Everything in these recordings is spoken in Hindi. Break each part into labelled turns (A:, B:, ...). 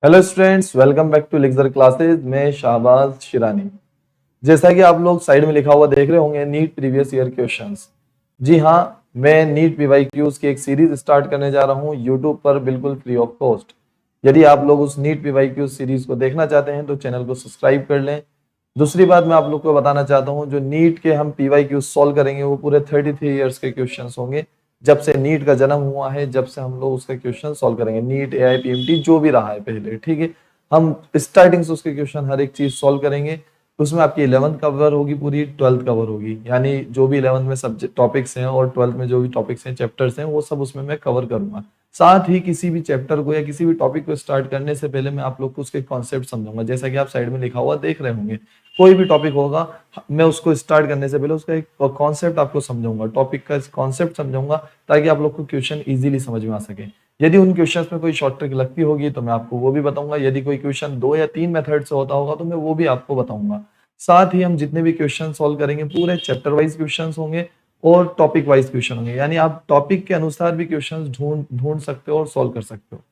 A: Hello students, welcome back to lecture classes में शाहबाज शिरानी। जैसा कि आप लोग साइड में लिखा हुआ देख रहे होंगे, नीट प्रीवियस ईयर क्वेश्चंस। जी हाँ, मैं नीट पीवाईक्यूज की एक सीरीज स्टार्ट करने जा रहा हूँ यूट्यूब पर, बिल्कुल फ्री ऑफ कॉस्ट। यदि आप लोग उस नीट पीवाईक्यूज सीरीज को देखना चाहते हैं तो चैनल को सब्सक्राइब कर लें। दूसरी बात मैं आप लोग को बताना चाहता हूँ, जो नीट के हम पीवाईक्यूज सॉल्व करेंगे वो पूरे 33 ईयर्स के क्वेश्चंस होंगे। जब से नीट का जन्म हुआ है, जब से हम लोग उसके क्वेश्चन सॉल्व करेंगे, नीट AIPMT जो भी रहा है पहले, ठीक है। हम स्टार्टिंग से उसके क्वेश्चन हर एक चीज सॉल्व करेंगे। उसमें आपकी 11th कवर होगी, पूरी 12th कवर होगी, यानी जो भी 11th में सब्जेक्ट टॉपिक्स हैं और 12th में जो भी टॉपिक्स हैं, चैप्टर्स हैं, वो सब उसमें मैं कवर करूंगा। साथ ही किसी भी चैप्टर को या किसी भी टॉपिक को स्टार्ट करने से पहले मैं आप लोग को उसके कॉन्सेप्ट समझाऊंगा। जैसा कि आप साइड में लिखा हुआ देख रहे होंगे, कोई भी टॉपिक होगा, मैं उसको स्टार्ट करने से पहले उसका एक कॉन्सेप्ट आपको समझाऊंगा, टॉपिक का कॉन्सेप्ट समझाऊंगा, ताकि आप लोग को क्वेश्चन इजीली समझ में आ सके। यदि उन क्वेश्चंस में कोई शॉर्ट ट्रिक लगती होगी तो मैं आपको वो भी बताऊंगा। यदि कोई क्वेश्चन 2 या 3 मेथड से होता होगा तो मैं वो भी आपको बताऊंगा। साथ ही हम जितने भी क्वेश्चन सॉल्व करेंगे पूरे चैप्टर वाइज क्वेश्चंस होंगे और टॉपिक वाइज क्वेश्चन होंगे, यानी आप टॉपिक के अनुसार भी क्वेश्चंस ढूंढ ढूंढ सकते हो और सॉल्व कर सकते हो।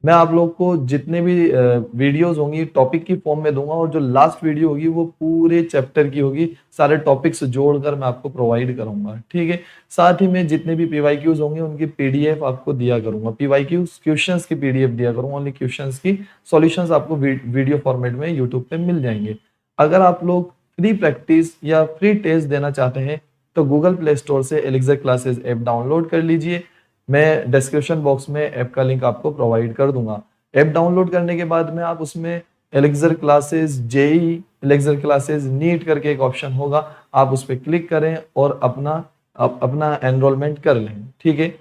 A: मैं आप लोग को जितने भी वीडियोस होंगी टॉपिक की फॉर्म में दूंगा, और जो लास्ट वीडियो होगी वो पूरे चैप्टर की होगी, सारे टॉपिक्स जोड़कर मैं आपको प्रोवाइड करूंगा, ठीक है। साथ ही मैं जितने भी पीवाईक्यूज होंगे उनकी PDF आपको दिया करूंगा, पीवाईक्यूज क्वेश्चंस की PDF दिया करूंगा, ओनली क्वेश्चंस की सॉल्यूशंस आपको वीडियो फॉर्मेट में यूट्यूब पे मिल जाएंगे। अगर आप लोग फ्री प्रैक्टिस या फ्री टेस्ट देना चाहते हैं तो गूगल प्ले स्टोर से एलिक्सर क्लासेस ऐप डाउनलोड कर लीजिए। मैं डिस्क्रिप्शन बॉक्स में ऐप का लिंक आपको प्रोवाइड कर दूंगा। ऐप डाउनलोड करने के बाद में आप उसमें Elixir classes JEE, Elixir classes NEET करके एक ऑप्शन होगा, आप उस पर क्लिक करें और अपना एनरोलमेंट कर लें, ठीक है।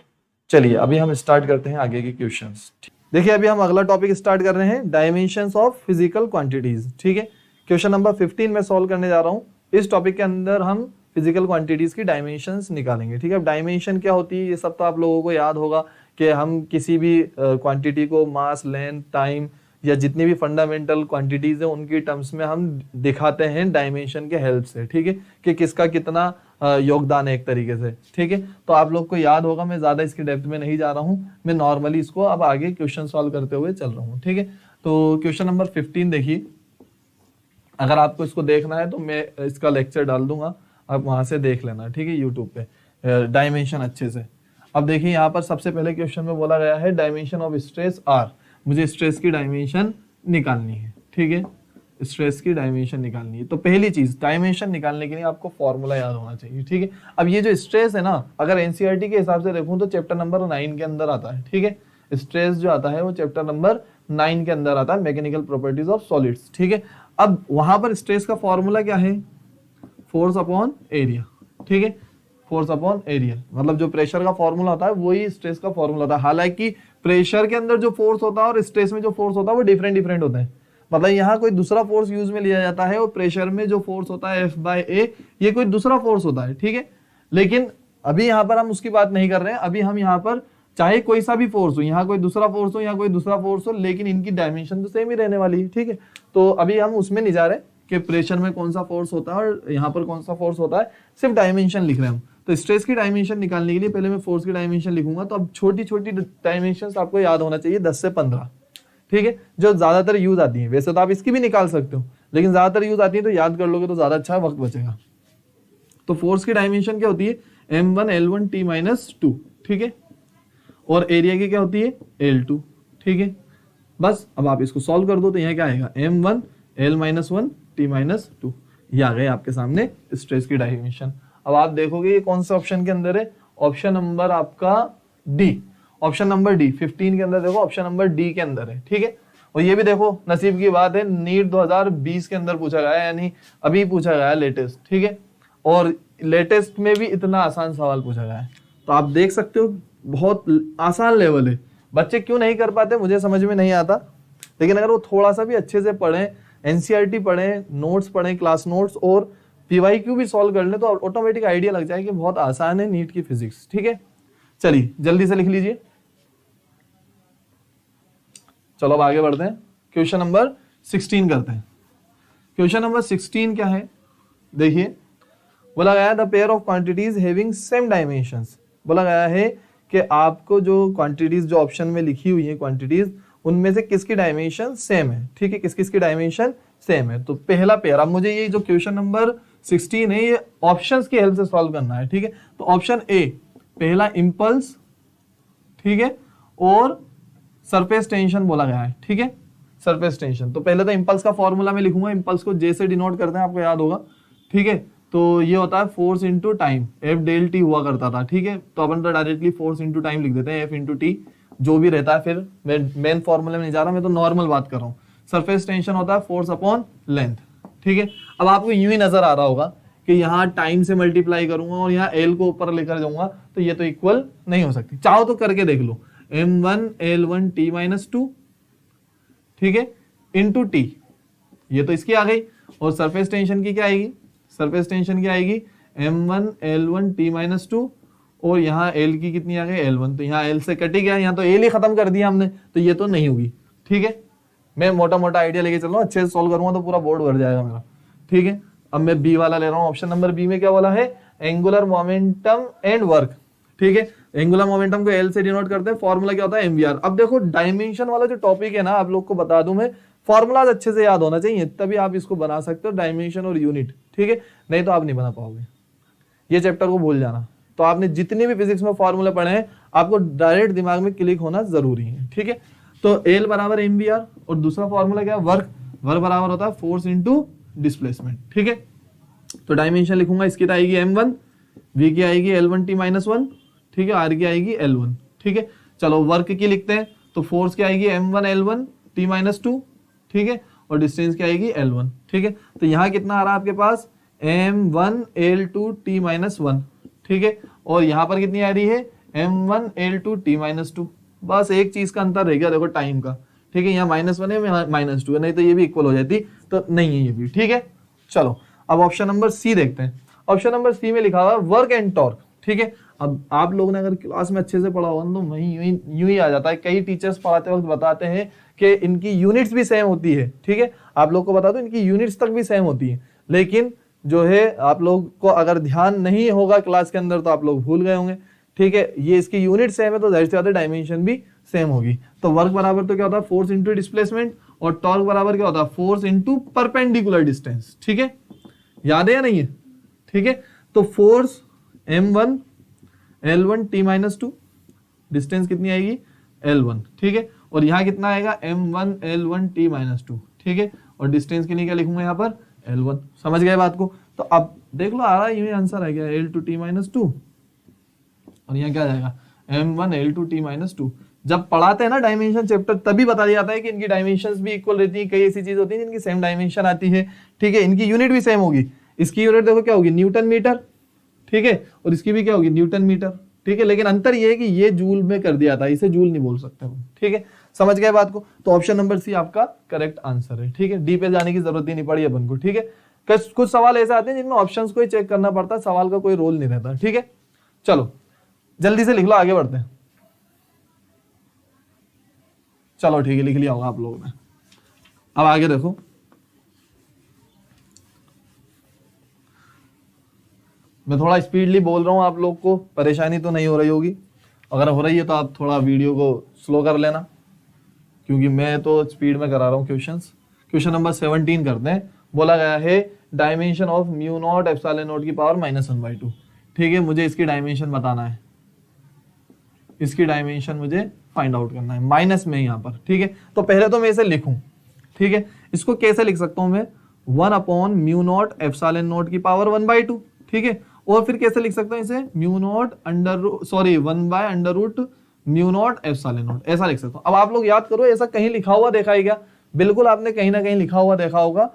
A: चलिए अभी हम स्टार्ट करते हैं आगे के क्वेश्चंस। देखिए अभी हम अगला टॉपिक स्टार्ट कर रहे हैं, डायमेंशंस ऑफ फिजिकल क्वांटिटीज, ठीक है। क्वेश्चन नंबर 15 में सॉल्व करने जा रहा हूं। इस टॉपिक के अंदर हम फिजिकल क्वांटिटीज की डायमेंशंस निकालेंगे, ठीक है। अब डायमेंशन क्या होती है ये सब तो आप लोगों को याद होगा कि हम किसी भी क्वांटिटी को मास, लेंथ, टाइम या जितनी भी फंडामेंटल क्वांटिटीज है उनकी टर्म्स में हम दिखाते हैं डायमेंशन के हेल्प से, ठीक है, कि किसका कितना योगदान है एक तरीके से, ठीक है। तो आप लोग को याद होगा, मैं ज्यादा इसके डेप्थ में नहीं जा रहा हूं, मैं नॉर्मली इसको अब आगे क्वेश्चन सॉल्व करते हुए चल रहा हूँ, ठीक है। तो क्वेश्चन नंबर 15 देखिए, अगर आपको इसको देखना है तो मैं इसका लेक्चर डाल दूंगा, आप वहां से देख लेना, ठीक है, यूट्यूब पे डायमेंशन अच्छे से। अब देखिए यहाँ पर सबसे पहले क्वेश्चन में बोला गया है डायमेंशन ऑफ स्ट्रेस R। मुझे स्ट्रेस की डायमेंशन निकालनी है, ठीक है, स्ट्रेस की डायमेंशन निकालनी है। तो पहली चीज, डायमेंशन निकालने के लिए आपको फॉर्मूला याद होना चाहिए, ठीक है। अब ये जो स्ट्रेस है ना, अगर एनसीईआरटी के हिसाब से देखूं तो चैप्टर नंबर 9 के अंदर आता है, ठीक है। स्ट्रेस जो आता है वो चैप्टर नंबर 9 के अंदर आता है, मैकेनिकल प्रॉपर्टीज ऑफ सॉलिड्स, ठीक है। अब वहां पर स्ट्रेस का फॉर्मूला क्या है? फोर्स अपॉन एरिया, ठीक है, फोर्स अपॉन एरिया, मतलब जो प्रेशर का फॉर्मूला होता है वही स्ट्रेस का फॉर्मूला होता है। हालांकि प्रेशर के अंदर जो फोर्स होता है और स्ट्रेस में जो फोर्स होता है वो डिफरेंट डिफरेंट होता है। मतलब यहाँ कोई दूसरा फोर्स यूज में लिया जाता है और प्रेशर में जो फोर्स होता है F/A, ये कोई दूसरा फोर्स होता है, ठीक है। लेकिन अभी यहाँ पर हम उसकी बात नहीं कर रहे हैं, अभी हम यहाँ पर चाहे कोई सा भी फोर्स हो, यहाँ कोई दूसरा फोर्स हो, यहाँ कोई दूसरा फोर्स हो, लेकिन इनकी डायमेंशन तो सेम ही रहने वाली है, ठीक है। तो अभी हम उसमें नहीं जा रहे कि प्रेशर में कौन सा फोर्स होता है और यहाँ पर कौन सा फोर्स होता है, सिर्फ डायमेंशन लिख रहे हैं हम। तो स्ट्रेस की डायमेंशन निकालने के लिए पहले मैं फोर्स की डायमेंशन लिखूंगा। तो अब छोटी छोटी डायमेंशन आपको याद होना चाहिए, 10 से 15, ठीक है, जो ज्यादातर यूज आती है। वैसे तो आप इसकी भी निकाल सकते हो, लेकिन ज्यादातर यूज आती है तो याद कर लोगे तो ज्यादा अच्छा वक्त बचेगा। तो फोर्स की डायमेंशन क्या होती है? M1L1T-2, ठीक है, और एरिया की क्या होती है? L2, ठीक है। बस अब आप इसको सॉल्व कर दो तो यहाँ क्या आएगा? M1L-1T-2, ये आ गए आपके सामने स्ट्रेस की डायमेंशन। अब आप देखोगे ये कौन सा ऑप्शन के अंदर है? ऑप्शन नंबर आपका डी, ऑप्शन नंबर डी 15 के अंदर देखो, ऑप्शन नंबर डी के अंदर है, ठीक है। और ये भी देखो नसीब की बात है, नीट 2020 के अंदर पूछा गया है, यानी अभी पूछा गया है लेटेस्ट, ठीक है। और लेटेस्ट में भी इतना आसान सवाल पूछा गया है, तो आप देख सकते हो बहुत आसान लेवल है। बच्चे क्यों नहीं कर पाते मुझे समझ में नहीं आता, लेकिन अगर वो थोड़ा सा भी अच्छे से पढ़ें, एनसीईआरटी पढ़ें, नोट्स पढ़ें, क्लास नोट्स, और पीवाईक्यू भी सॉल्व कर लें तो ऑटोमेटिक आइडिया लग जाए कि बहुत आसान है नीट की फिजिक्स, ठीक है। चलिए जल्दी से लिख लीजिए। चलो अब आगे बढ़ते हैं, क्वेश्चन नंबर 16 करते हैं। क्वेश्चन नंबर 16 क्या है? देखिए बोला गया है the pair of quantities having same dimensions. बोला गया है कि आपको जो क्वांटिटीज जो ऑप्शन में लिखी हुई है क्वांटिटीज, उनमें से किसकी डायमेंशन सेम है, ठीक है, किस किसकी डायमेंशन सेम है। तो पहला पेयर, अब मुझे ये जो क्वेश्चन नंबर 16 है ये ऑप्शंस की हेल्प से सॉल्व करना है, ठीक है। तो ऑप्शन ए, पहला इंपल्स, ठीक है, और सरफेस टेंशन बोला गया है, ठीक है, सरफेस टेंशन। तो पहले तो इंपल्स का फॉर्मूला मैं लिखूंगा, इंपल्स को जे से डिनोट करते हैं, आपको याद होगा, ठीक है। तो ये होता है force into time, F del T हुआ करता था, ठीक है। तो अपन तो डायरेक्टली फोर्स इंटू टाइम लिख देते हैं, एफ इंटू टी जो भी रहता है, फिर मैं मेन फॉर्मूले में नहीं जा रहा, मैं तो नॉर्मल बात कर रहा हूँ। सरफेस टेंशन होता है फोर्स अपॉन लेंथ, ठीक है। अब आपको यूं ही नजर आ रहा होगा कि यहाँ टाइम से मल्टीप्लाई करूंगा और यहाँ एल को ऊपर लेकर जाऊंगा, तो ये तो इक्वल नहीं हो सकती। चाहो तो करके देख लो, m1 l1 t माइनस 2, ठीक है, इंटू टी, ये तो इसकी आ गई। और सरफेस टेंशन की क्या आएगी, सरफेस टेंशन की आएगी m1 l1 t माइनस 2, और यहाँ l की कितनी आ गई l1, तो यहाँ l से कटी गया, यहाँ तो l ही खत्म कर दिया हमने, तो ये तो नहीं होगी, ठीक है। मैं मोटा मोटा आइडिया लेके चल रहा हूँ, अच्छे से सॉल्व करूंगा तो पूरा बोर्ड भर जाएगा मेरा, ठीक है। अब मैं बी वाला ले रहा हूँ, ऑप्शन नंबर बी में क्या बोला है, एंगुलर मोमेंटम एंड वर्क, ठीक है। एंगुलर मोमेंटम को एल से डिनोट करते हैं, फॉर्मूला क्या होता है एमवीआर। अब देखो डायमेंशन वाला जो टॉपिक है ना, आप लोग को बता दूं मैं, फॉर्मूलाज अच्छे से याद होना चाहिए, तभी आप इसको बना सकते हो, डायमेंशन और यूनिट, ठीक है, नहीं तो आप नहीं बना पाओगे, ये चैप्टर को भूल जाना। तो आपने जितने भी फिजिक्स में फॉर्मूले पढ़े हैं, आपको डायरेक्ट दिमाग में क्लिक होना जरूरी है, ठीक है। तो एल बराबर एमवीआर, और दूसरा फॉर्मूला क्या है वर्क, वर्क बराबर होता है फोर्स इंटू डिस्प्लेसमेंट, ठीक है। तो डायमेंशन लिखूंगा, इसकी आएगी m1, v की आएगी l1 t माइनस 1, ठीक है, r की आएगी l1, ठीक है। चलो वर्क की लिखते हैं, तो फोर्स की आएगी m1 l1 t माइनस 2, ठीक है, और डिस्टेंस की आएगी l1, ठीक है। तो यहाँ कितना आ रहा है आपके पास m1 l2 t माइनस 1, ठीक है, और यहाँ पर कितनी आ रही है m1 l2 t माइनस 2। बस एक चीज का अंतर रह गया, देखो टाइम का, ठीक है, यहाँ -1 है, -2 है, नहीं तो ये भी इक्वल हो जाती, तो नहीं है ये भी, ठीक है। चलो अब ऑप्शन नंबर सी देखते हैं। ऑप्शन नंबर सी में लिखा हुआ है वर्क एंड टॉर्क, ठीक है। अब आप लोगों ने अगर क्लास में अच्छे से पढ़ा होगा तो वही यूं ही आ जाता है। कई टीचर्स पढ़ाते वक्त बताते हैं कि इनकी यूनिट्स भी सेम होती है, ठीक है। आप लोग को बता दो इनकी यूनिट्स तक भी सेम होती है, लेकिन जो है आप लोग को अगर ध्यान नहीं होगा क्लास के अंदर तो आप लोग भूल गए होंगे, ठीक है। ये इसकी यूनिट सेम है तो जाहिर सी बात है डायमेंशन भी सेम होगी। तो वर्क बराबर तो क्या होता है फोर्स इंटू डिस्प्लेसमेंट, और टॉर्क बराबर क्या होता है फोर्स इंटू परपेंडिकुलर डिस्टेंस, ठीक है, याद है या नहीं है, ठीक है। तो force m1 l1 t minus 2, distance कितनी आएगी l1, ठीक है, और यहाँ कितना आएगा m1 l1 t माइनस 2, ठीक है, और डिस्टेंस के लिए क्या लिखूंगा यहाँ पर l1। समझ गए बात को। तो अब देख लो आ रहा है, ये आंसर आ गया l2 t माइनस 2, और यहाँ क्या आ जाएगा m1 l2 t माइनस 2। जब पढ़ाते हैं ना डायमेंशन चैप्टर, तभी बता दिया जाता है कि इनकी डायमेंशंस भी इक्वल रहती है, कई ऐसी चीज होती है जिनकी सेम डायमेंशन आती है, ठीक है, इनकी यूनिट भी सेम होगी। इसकी यूनिट देखो क्या होगी न्यूटन मीटर, ठीक है, और इसकी भी क्या होगी न्यूटन मीटर, ठीक है, लेकिन अंतर ये है कि ये जूल में कर दिया था, इसे जूल नहीं बोल सकते हम, ठीक है। समझ गए बात को। तो ऑप्शन नंबर सी आपका करेक्ट आंसर है, ठीक है, डी पे जाने की जरूरत ही नहीं पड़ी अपन को, ठीक है। कुछ सवाल ऐसे आते हैं जिनमें ऑप्शंस को ही चेक करना पड़ता है, सवाल का कोई रोल नहीं रहता, ठीक है। चलो जल्दी से लिख लो, आगे बढ़ते हैं। चलो ठीक है, लिख लिया होगा आप लोगों ने। अब आगे देखो, मैं थोड़ा स्पीडली बोल रहा हूं, आप लोग को परेशानी तो नहीं हो रही होगी, अगर हो रही है तो आप थोड़ा वीडियो को स्लो कर लेना, क्योंकि मैं तो स्पीड में करा रहा हूं क्वेश्चंस। क्वेश्चन नंबर 17 करते हैं। बोला गया है dimension of mu naught epsilon not की पावर -1/2, ठीक है, मुझे इसकी डायमेंशन बताना है, इसकी डायमेंशन मुझे फाइंड आउट करना है, माइनस में यहाँ पर, ठीक है। तो पहले तो मैं इसे लिखूं, ठीक है, इसको कैसे लिख सकता हूं मैं 1/μ0 एप्सिलॉन नॉट की पावर 1/2, ठीक है, और फिर कैसे लिख सकता हूं इसे 1/√μ0 एप्सिलॉन नॉट, ऐसा लिख सकता हूं। अब आप लोग याद करो, ऐसा कहीं लिखा हुआ देखा है क्या? बिल्कुल आपने कहीं ना कहीं लिखा हुआ देखा होगा,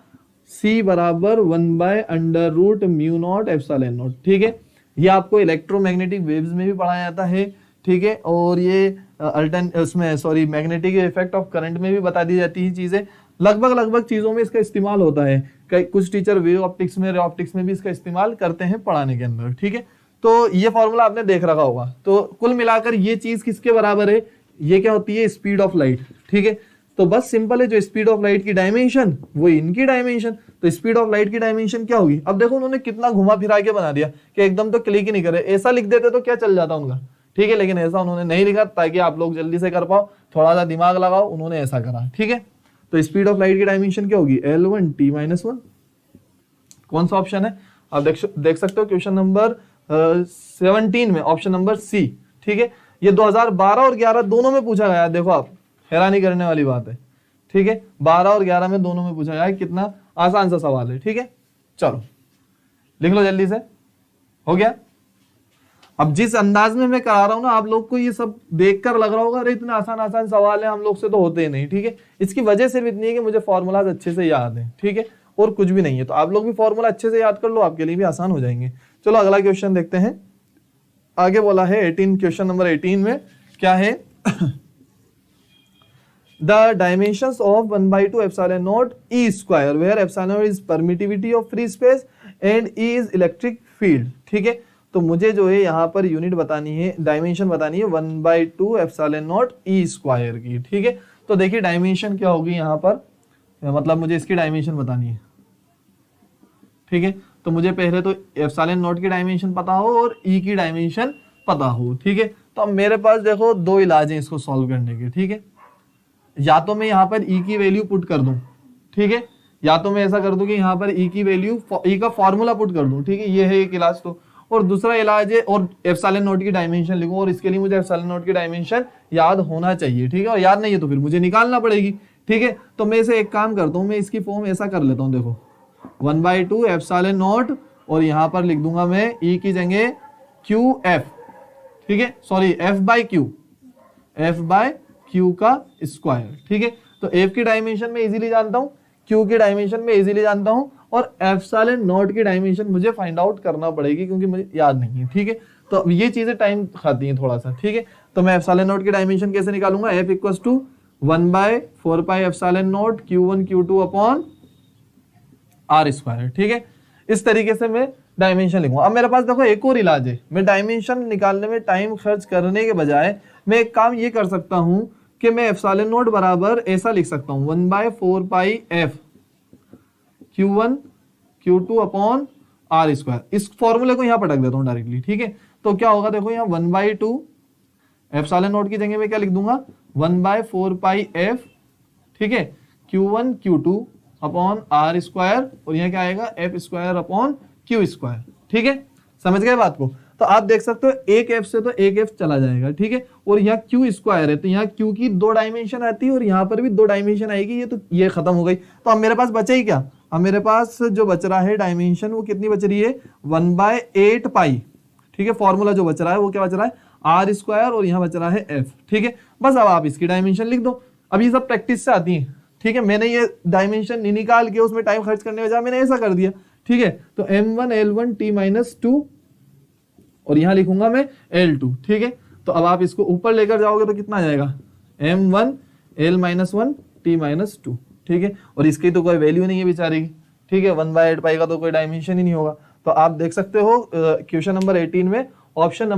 A: C बराबर 1/√μ0 एप्सिलॉन नॉट, ठीक है। ये आपको इलेक्ट्रोमैग्नेटिक वेव्स में भी पढ़ाया जाता है, ठीक है, और ये मैग्नेटिक इफेक्ट ऑफ करंट में भी बता दी जाती है चीजें, लगभग चीजों में इसका इस्तेमाल होता है। कुछ टीचर वेव ऑप्टिक्स में, रे ऑप्टिक्स में भी इसका इस्तेमाल करते हैं पढ़ाने के अंदर, ठीक है। तो ये फॉर्मूला आपने देख रखा होगा। तो कुल मिलाकर ये चीज किसके बराबर है, ये क्या होती है स्पीड ऑफ लाइट, ठीक है। तो बस सिंपल है, जो स्पीड ऑफ लाइट की डायमेंशन वो इनकी डायमेंशन, तो स्पीड ऑफ लाइट की डायमेंशन क्या होगी। अब देखो उन्होंने कितना घुमा फिरा के बना दिया कि एकदम तो क्लिक ही नहीं करे, ऐसा लिख देते तो क्या चल जाता उनका, ठीक है, लेकिन ऐसा उन्होंने नहीं लिखा ताकि आप लोग जल्दी से कर पाओ, थोड़ा सा दिमाग लगाओ, उन्होंने ऐसा करा। ठीक है, तो स्पीड ऑफ लाइट की डायमेंशन क्या होगी, L1 t-1। कौन सा ऑप्शन है, आप देख सकते हो क्वेश्चन नंबर 17 में ऑप्शन नंबर सी। ठीक है, ये 2012 और 11 दोनों में पूछा गया है। देखो आप, हैरानी करने वाली बात है। ठीक है, 12 और 11 में दोनों में पूछा गया है, कितना आसान सा सवाल है। ठीक है, चलो लिख लो जल्दी से, हो गया। अब जिस अंदाज में मैं करा रहा हूं ना, आप लोग को ये सब देखकर लग रहा होगा अरे इतने आसान आसान सवाल है, हम लोग से तो होते ही नहीं। ठीक है, इसकी वजह सिर्फ इतनी है कि मुझे फॉर्मूलाज अच्छे से याद है। ठीक है, और कुछ भी नहीं है। तो आप लोग भी फॉर्मूला अच्छे से याद कर लो, आपके लिए भी आसान हो जाएंगे। चलो अगला क्वेश्चन देखते हैं। आगे बोला है 18, क्वेश्चन नंबर 18 में क्या है, the dimensions of 1/2 epsilon naught e square where epsilon is permittivity of free space and e is electric field। ठीक है, तो मुझे जो है यहाँ पर यूनिट बतानी है, डायमेंशन बतानी है 1/2 epsilon naught e स्क्वायर की। ठीक है, तो देखिए डायमेंशन क्या होगी यहाँ पर, मतलब मुझे इसकी डायमेंशन बतानी है। ठीक है, तो मुझे पहले तो एप्सिलॉन नॉट की डायमेंशन पता हो और ई की डायमेंशन पता हो। ठीक है, तो अब मेरे पास देखो दो इलाज हैं इसको सॉल्व करने के। ठीक है, या तो मैं यहाँ पर ई की वैल्यू पुट कर दूं, ठीक है, या तो मैं ऐसा कर दूं कि यहाँ पर ई की वैल्यू, ई का फॉर्मूला पुट कर दूं। ठीक है, ये है एक इलाज। तो और दूसरा इलाज है, और एप्सिलॉन नॉट की डायमेंशन लिखूं, और इसके लिए मुझे एप्सिलॉन नॉट की डायमेंशन याद होना चाहिए। ठीक है, और याद नहीं है तो फिर मुझे निकालना पड़ेगी। ठीक है, तो मैं इसे एक काम करता हूँ, मैं इसकी फॉर्म ऐसा कर लेता हूँ, देखो 1/2 एप्सिलॉन नॉट, और यहाँ पर लिख दूंगा मैं ई की जगह क्यू एफ। ठीक है, सॉरी एफ बाय क्यू का स्क्वायर। ठीक है, तो एफ की डायमेंशन में इजीली जानता हूं, क्यू की डायमेंशन में इजीली जानता हूं, और एप्सिलॉन नॉट की डायमेंशन मुझे फाइंड आउट करना पड़ेगी क्योंकि मुझे याद नहीं है। ठीक है, तो ये चीजें टाइम खाती हैं थोड़ा सा। ठीक है, तो मैं एप्सिलॉन नॉट की डायमेंशन कैसे निकालूंगा, F equals to 1/4 pi epsilon naught Q1 Q2 upon R square. ठीक है, इस तरीके से मैं डायमेंशन लिखूंगा। अब मेरे पास देखो एक और इलाज है, मैं डायमेंशन निकालने में टाइम खर्च करने के बजाय मैं एक काम ये कर सकता हूं कि मैं एप्सिलॉन नॉट बराबर ऐसा लिख सकता हूं 1/4 pi F Q1 Q2 upon R square. इस फॉर्मूले को यहां पटक देता हूं डायरेक्टली। ठीक है, तो क्या होगा देखो, यहाँ 1/2 एप्सिलॉन नॉट की जगह में क्या लिख दूंगा 1/4 पाई एफ, ठीक है, Q1 Q2 upon R square, और यहाँ क्या आएगा F square upon Q square. ठीक है, समझ गए बात को। तो आप देख सकते हो एक एफ से तो एक एफ चला जाएगा। ठीक है, और यहाँ क्यू स्क्वायर है, तो यहाँ क्यू की 2 डायमेंशन आती है और यहाँ पर भी 2 डायमेंशन आएगी। ये तो ये खत्म हो गई। तो अब मेरे पास बचा ही क्या, अब मेरे पास जो बच रहा है डायमेंशन वो कितनी बच रही है 1/8 पाई। ठीक है, फॉर्मूला जो बच रहा है वो क्या बच रहा है आर स्क्वायर, और यहाँ बच रहा है एफ। ठीक है, बस अब आप इसकी डायमेंशन लिख दो। अब ये सब प्रैक्टिस से आती है। ठीक है, मैंने ये डायमेंशन नहीं निकाल के उसमें टाइम खर्च करने बजाय मैंने ऐसा कर दिया। ठीक है, तो m1 L1 t-2, और यहां लिखूंगा मैं L2। ठीक है, तो अब आप इसको ऊपर लेकर जाओगे तो कितना आ जाएगा m1 L-1 t-2। ठीक है, और इसकी तो कोई वैल्यू नहीं है बेचारे की। ठीक है, 1/8 पाई का तो कोई डायमेंशन ही नहीं होगा। तो आप देख सकते हो क्वेश्चन नंबर 18 में ऑप्शन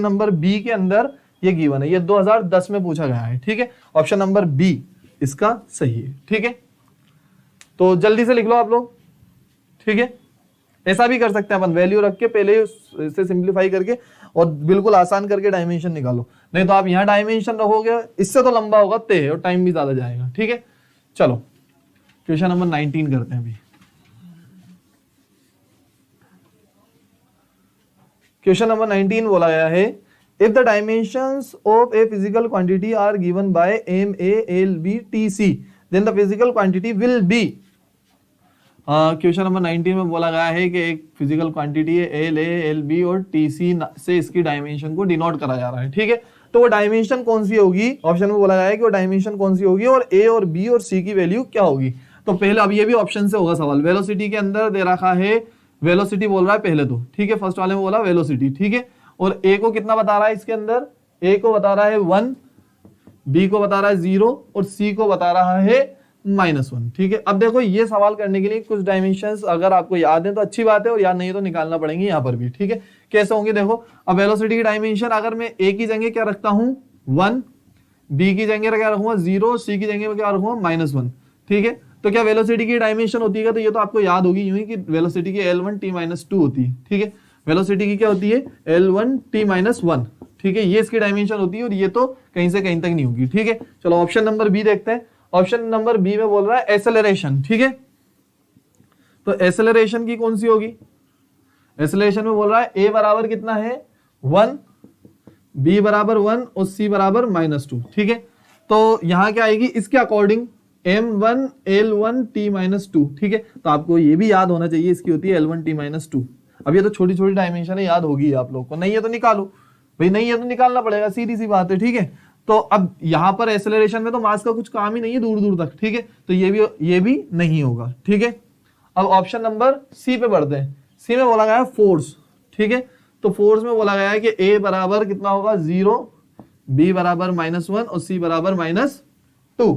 A: नंबर बी के अंदर ये गिवन है। ये 2010 में पूछा गया है। ठीक है, ऑप्शन नंबर बी इसका सही है। ठीक है, तो जल्दी से लिख लो आप लोग। ठीक है, ऐसा भी कर सकते हैं अपन, वैल्यू रख के पहले इसे सिंप्लीफाई करके और बिल्कुल आसान करके डायमेंशन निकालो। नहीं तो आप यहां डायमेंशन रखोगे, इससे तो लंबा होगा तय और टाइम भी ज्यादा जाएगा। ठीक है, चलो क्वेश्चन नंबर 19 करते हैं अभी। क्वेश्चन नंबर 19 बोला गया है, if the dimensions of a physical quantity are given by m a l b t c then the physical quantity will be। Question number 19 में बोला गया है कि एक फिजिकल क्वांटिटी है एल ए एल बी और टी सी से इसकी डायमेंशन को डिनोट करा जा रहा है। ठीक है, तो वो डायमेंशन कौन सी होगी, ऑप्शन में बोला गया है कि वो डायमेंशन कौन सी होगी और ए और बी और सी की वैल्यू क्या होगी। तो पहले, अब ये भी ऑप्शन से होगा सवाल। वेलोसिटी के अंदर दे रखा है, वेलोसिटी बोल रहा है पहले तो। ठीक है, फर्स्ट वाले में बोला वेलोसिटी। ठीक है, और ए को कितना बता रहा है इसके अंदर, ए को बता रहा है 1, बी को बता रहा है 0 और सी को बता रहा है -1। ठीक है, अब देखो ये सवाल करने के लिए कुछ डायमेंशंस अगर आपको याद है तो अच्छी बात है, और याद नहीं है तो निकालना पड़ेंगे यहाँ पर भी। ठीक है, कैसे होंगे देखो। अब वेलोसिटी की डायमेंशन अगर मैं ए की जगह क्या रखता हूं 1, बी की जगह क्या रखूंगा 0, सी की जगह क्या रखूंगा -1। ठीक है, तो क्या वेलोसिटी की डायमेंशन होती है, तो ये तो आपको याद होगी यूं ही कि वेलोसिटी की L1 t-2 होती है। ठीक है, वेलोसिटी की क्या होती है, L1 t-1, ठीक है, ये इसकी डायमेंशन होती है और ये तो कहीं से कहीं तक नहीं होगी, ठीक है। चलो ऑप्शन नंबर बी देखते हैं। ऑप्शन नंबर बी में बोल रहा है एक्सेलरेशन, ठीक है। तो एक्सेलरेशन की कौन सी होगी, एक्सेलरेशन में बोल रहा है ए बराबर कितना है 1, बी बराबर 1 और सी बराबर -2, ठीक है। तो यहां क्या आएगी इसके अकॉर्डिंग m1 l1 t-2, ठीक है। तो आपको ये भी याद होना चाहिए, इसकी होती है l1 t-2। अब ये तो छोटी छोटी डायमेंशन है, याद होगी आप लोग को, नहीं है तो निकालो भाई, नहीं है तो निकालना पड़ेगा, सीधी सी बात है, ठीक है। तो अब यहां पर एक्सेलरेशन में तो मास का कुछ काम ही नहीं है दूर दूर तक, ठीक है, तो ये भी नहीं होगा, ठीक है। अब ऑप्शन नंबर सी पे बढ़ते हैं। सी में बोला गया है फोर्स, ठीक है। तो फोर्स में बोला गया है कि ए बराबर कितना होगा 0, बी बराबर -1 और सी बराबर -2,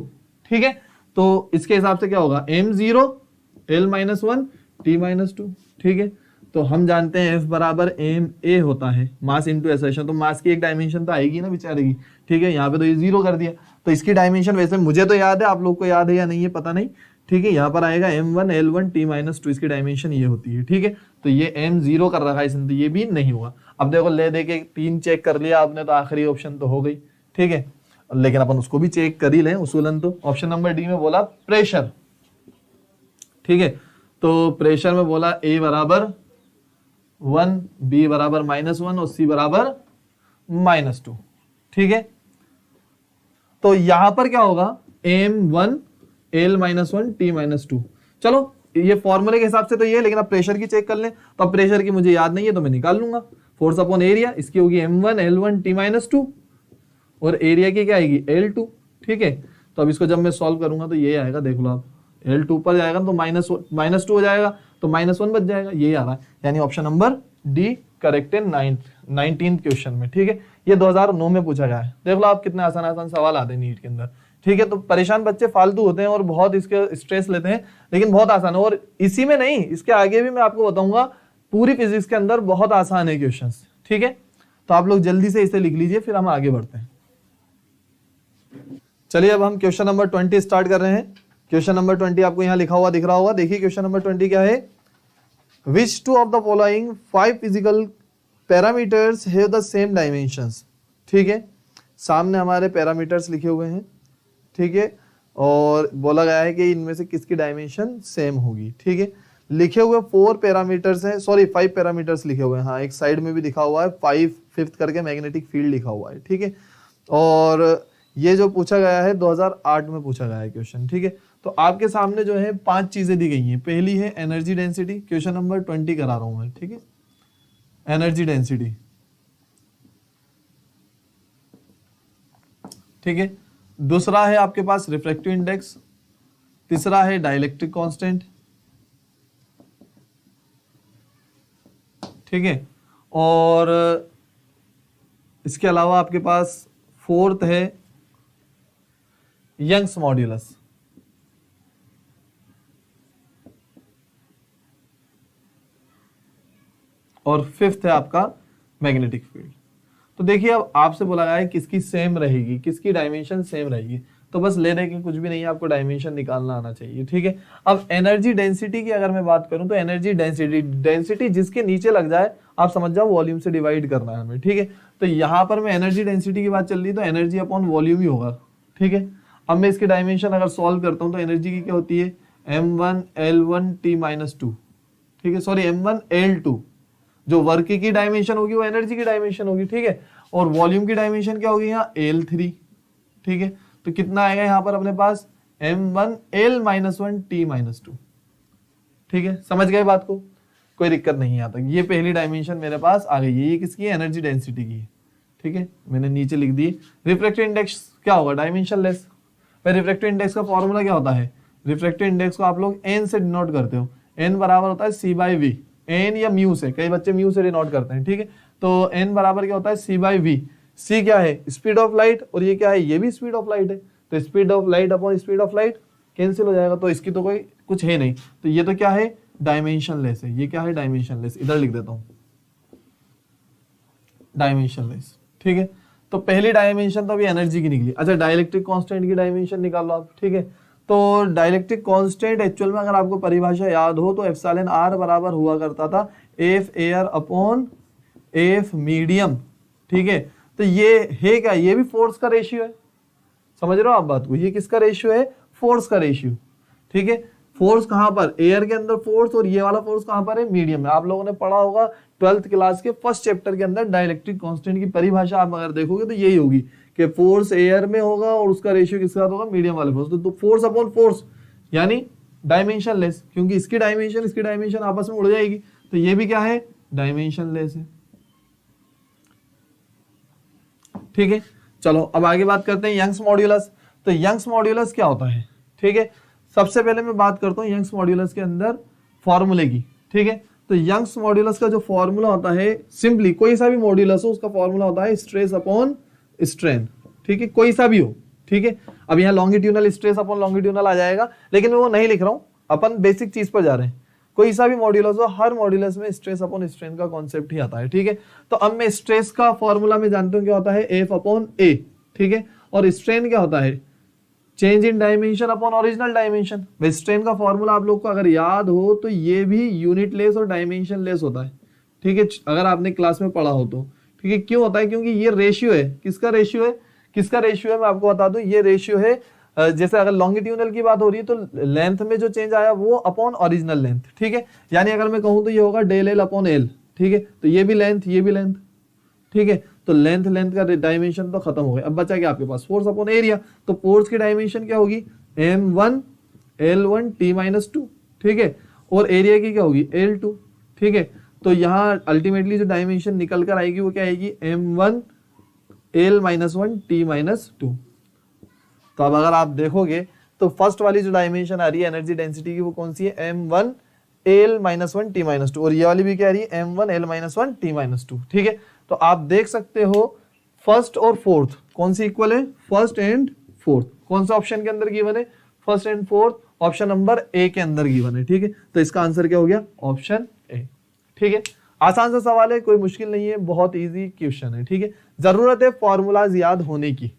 A: ठीक है। तो इसके हिसाब से क्या होगा m0 l-1 t-2, ठीक है। तो हम जानते हैं F बराबर ma होता है, मास इंटू एक्सेलरेशन। तो मास की एक डायमेंशन तो आएगी ना बेचारे की, ठीक है। यहाँ पे तो ये 0 कर दिया, तो इसकी डायमेंशन वैसे मुझे तो याद है, आप लोग को याद है या नहीं है पता नहीं, ठीक है। यहाँ पर आएगा m1 l1 t-2, इसकी डायमेंशन ये होती है, ठीक है। तो ये m0 कर रखा है इसने, तो ये भी नहीं होगा। अब देखो ले दे के 3 चेक कर लिया आपने, तो आखिरी ऑप्शन तो हो गई, ठीक है, लेकिन अपन उसको भी चेक कर ही लें उसूलन। तो ऑप्शन नंबर डी में बोला प्रेशर, ठीक है। तो प्रेशर में बोला ए बराबर 1, बी बराबर -1 और सी बराबर -2, ठीक है। तो यहां पर क्या होगा m1 l-1 t-2। चलो ये फॉर्मूले के हिसाब से तो ये, लेकिन अब प्रेशर की चेक कर लें। तो अब प्रेशर की मुझे याद नहीं है तो मैं निकाल लूंगा, फोर्स अपॉन एरिया, इसकी होगी m1 l1 t-2 और एरिया की क्या आएगी L2, ठीक है। तो अब इसको जब मैं सॉल्व करूंगा तो ये आएगा, देख लो आप, L2 पर जाएगा तो -2 हो जाएगा, तो -1 बच जाएगा, ये आ रहा है। यानी ऑप्शन नंबर डी करेक्ट है 19th क्वेश्चन में, ठीक है। ये 2009 में पूछा गया है, देख लो आप कितने आसान आसान सवाल आते हैं नीट के अंदर, ठीक है। तो परेशान बच्चे फालतू होते हैं और बहुत इसके स्ट्रेस लेते हैं, लेकिन बहुत आसान है। और इसी में नहीं, इसके आगे भी मैं आपको बताऊंगा, पूरी फिजिक्स के अंदर बहुत आसान है क्वेश्चन, ठीक है। तो आप लोग जल्दी से इसे लिख लीजिए, फिर हम आगे बढ़ते हैं। चलिए अब हम क्वेश्चन नंबर 20 स्टार्ट कर रहे हैं। क्वेश्चन नंबर 20 आपको यहाँ लिखा हुआ दिख रहा होगा, देखिए क्वेश्चन नंबर 20 क्या है। Which two of the following 5 physical parameters have the same dimensions, ठीक है। सामने हमारे पैरामीटर्स लिखे हुए हैं, ठीक है, और बोला गया है कि इनमें से किसकी डायमेंशन सेम होगी, ठीक है। लिखे हुए 4 पैरामीटर्स हैं, सॉरी 5 पैरामीटर्स लिखे हुए हैं, हाँ एक साइड में भी लिखा हुआ है 5 करके मैग्नेटिक फील्ड लिखा हुआ है, ठीक है। और ये जो पूछा गया है 2008 में पूछा गया है क्वेश्चन, ठीक है। तो आपके सामने जो है 5 चीजें दी गई हैं। पहली है एनर्जी डेंसिटी, क्वेश्चन नंबर 20 करा रहा हूं मैं, ठीक है, एनर्जी डेंसिटी, ठीक है। दूसरा है आपके पास रिफ्रैक्टिव इंडेक्स, तीसरा है डाइलेक्ट्रिक कांस्टेंट, ठीक है। और इसके अलावा आपके पास 4th है यंग्स मॉड्यूलस, और 5th है आपका मैग्नेटिक फील्ड। तो देखिए अब आपसे बोला गया है किसकी सेम रहेगी, किसकी डायमेंशन सेम रहेगी। तो बस ले दे के कुछ भी नहीं, आपको डायमेंशन निकालना आना चाहिए, ठीक है। अब एनर्जी डेंसिटी की अगर मैं बात करूं तो एनर्जी डेंसिटी जिसके नीचे लग जाए आप समझ जाओ वॉल्यूम से डिवाइड करना है हमें, ठीक है। तो यहां पर मैं एनर्जी डेंसिटी की बात चल रही है तो एनर्जी अपॉन वॉल्यूम ही होगा, ठीक है। अब मैं इसकी डायमेंशन अगर सॉल्व करता हूं तो एनर्जी की क्या होती है m1 l1 t-2, ठीक है, सॉरी m1 l2, जो वर्क की डायमेंशन होगी वो एनर्जी की डायमेंशन होगी, ठीक है। और वॉल्यूम की डायमेंशन क्या होगी यहाँ L3, ठीक है। तो कितना आएगा यहाँ पर अपने पास m1 l-1 t-2, ठीक है। समझ गए बात को, कोई दिक्कत नहीं है यहाँ तक। ये पहली डायमेंशन मेरे पास आ गई है, ये किसकी है एनर्जी डेंसिटी की है, ठीक है, मैंने नीचे लिख दी। रिफ्रैक्टिव इंडेक्स क्या होगा डायमेंशन लेस। फिर रिफ्रैक्टिव इंडेक्स का फॉर्मूला क्या होता है, रिफ्रैक्टिव इंडेक्स को आप लोग n से डिनोट करते हो, n बराबर होता है c/v, n या म्यू से, कई बच्चे म्यू से डिनोट करते हैं, ठीक है। तो n बराबर क्या होता है c/v, c क्या है स्पीड ऑफ लाइट और ये क्या है ये भी स्पीड ऑफ लाइट है। तो speed of light upon speed of light cancel हो जाएगा, तो इसकी तो कोई कुछ है नहीं, तो ये तो क्या है डायमेंशन लेस है। ये क्या है डायमेंशन लेस, इधर लिख देता हूं डायमेंशन लेस, ठीक है। तो पहली डायमेंशन तो अभी एनर्जी की निकली। अच्छा डाइलेक्ट्रिक कांस्टेंट की डायमेंशन निकाल लो आप, ठीक है। तो डाइलेक्ट्रिक कांस्टेंट एक्चुअल में अगर आपको परिभाषा याद हो तो एप्सिलॉन r बराबर हुआ करता था F air upon F medium, ठीक है। तो ये है क्या, ये भी फोर्स का रेशियो है, समझ रहे हो आप बात को, ये किसका रेशियो है, फोर्स का रेशियो, ठीक है। फोर्स कहां पर, एयर के अंदर फोर्स, और ये वाला फोर्स कहां पर है, मीडियम में। आप लोगों ने पढ़ा होगा 12th क्लास के फर्स्ट चैप्टर के अंदर डाइलेक्ट्रिक कांस्टेंट की परिभाषा आप अगर देखोगे तो यही होगी कि फोर्स एयर में होगा और उसका रेशियो किसके साथ होगा, मीडियम वाले फोर्स। तो फोर्स अपॉन फोर्स यानी डायमेंशन लेस, क्योंकि इसकी डायमेंशन आपस में उड़ जाएगी, तो ये भी क्या है, डायमेंशन लेस है, ठीक है। चलो अब आगे बात करते हैं यंग्स मॉड्यूलस। तो यंग्स मॉड्यूलस क्या होता है, ठीक है। सबसे पहले मैं बात करता हूं यंग्स मॉड्यूलस के अंदर फॉर्मूले की, ठीक है। तो यंग्स मॉड्यूलस का जो फॉर्मूला होता है, सिंपली कोई सा भी मॉड्यूलस हो उसका फॉर्मूला होता है स्ट्रेस अपॉन स्ट्रेन, ठीक है, कोई सा भी हो, ठीक है। अब यहाँ लॉन्गिट्यूडनल स्ट्रेस अपॉन लॉन्गिट्यूडनल आ जाएगा, लेकिन मैं वो नहीं लिख रहा हूं, अपन बेसिक चीज पर जा रहे हैं। कोई सा भी मॉड्यूलस हो, हर मॉड्यूलस में स्ट्रेस अपॉन स्ट्रेन का कॉन्सेप्ट ही आता है, ठीक है। तो अब मैं स्ट्रेस का फॉर्मूला में जानता हूं क्या होता है, एफ अपॉन ए, ठीक है। और स्ट्रेन क्या होता है, change in dimension upon original dimension. Strain का फॉर्मूला आप लोग को अगर याद हो तो ये भी यूनिट लेस और डायमेंशन लेस होता है, ठीक है, अगर आपने क्लास में पढ़ा हो तो, ठीक है। क्यों होता है, क्योंकि ये रेशियो है, किसका रेशियो है, किसका रेशियो है, मैं आपको बता दूं, ये रेशियो है, जैसे अगर लॉन्गिट्यूडनल की बात हो रही है तो लेंथ में जो चेंज आया वो अपॉन ओरिजिनल लेंथ, ठीक है। यानी अगर मैं कहूं तो ये होगा डेल एल अपॉन एल, ठीक है। तो ये भी लेंथ, ये भी लेंथ, ठीक है। तो लेंथ का डायमेंशन तो खत्म हो गया। अब बचा क्या आपके पास, फोर्स अपॉन एरिया। तो फोर्स की डायमेंशन क्या होगी, m1 l1 t-2, ठीक है। और एरिया की क्या होगी, l2, ठीक है। तो यहाँ अल्टीमेटली जो डायमेंशन निकल कर आएगी वो क्या आएगी, m1 l-1 t-2। तो अब अगर आप देखोगे तो फर्स्ट वाली जो डायमेंशन आ रही है एनर्जी डेंसिटी की वो कौन सी है, m1 l-1 t-2, और ये वाली भी क्या आ रही है, m1 l-1 t-2, ठीक है। तो आप देख सकते हो फर्स्ट और फोर्थ कौन सी इक्वल है, फर्स्ट एंड फोर्थ कौन सा ऑप्शन के अंदर गिवन है, first and fourth option number A के अंदर गिवन है, ठीक है। तो इसका आंसर क्या हो गया, ऑप्शन ए, ठीक है। आसान सा सवाल है, कोई मुश्किल नहीं है, बहुत इजी क्वेश्चन है, ठीक है। जरूरत है फॉर्मूलाज याद होने की।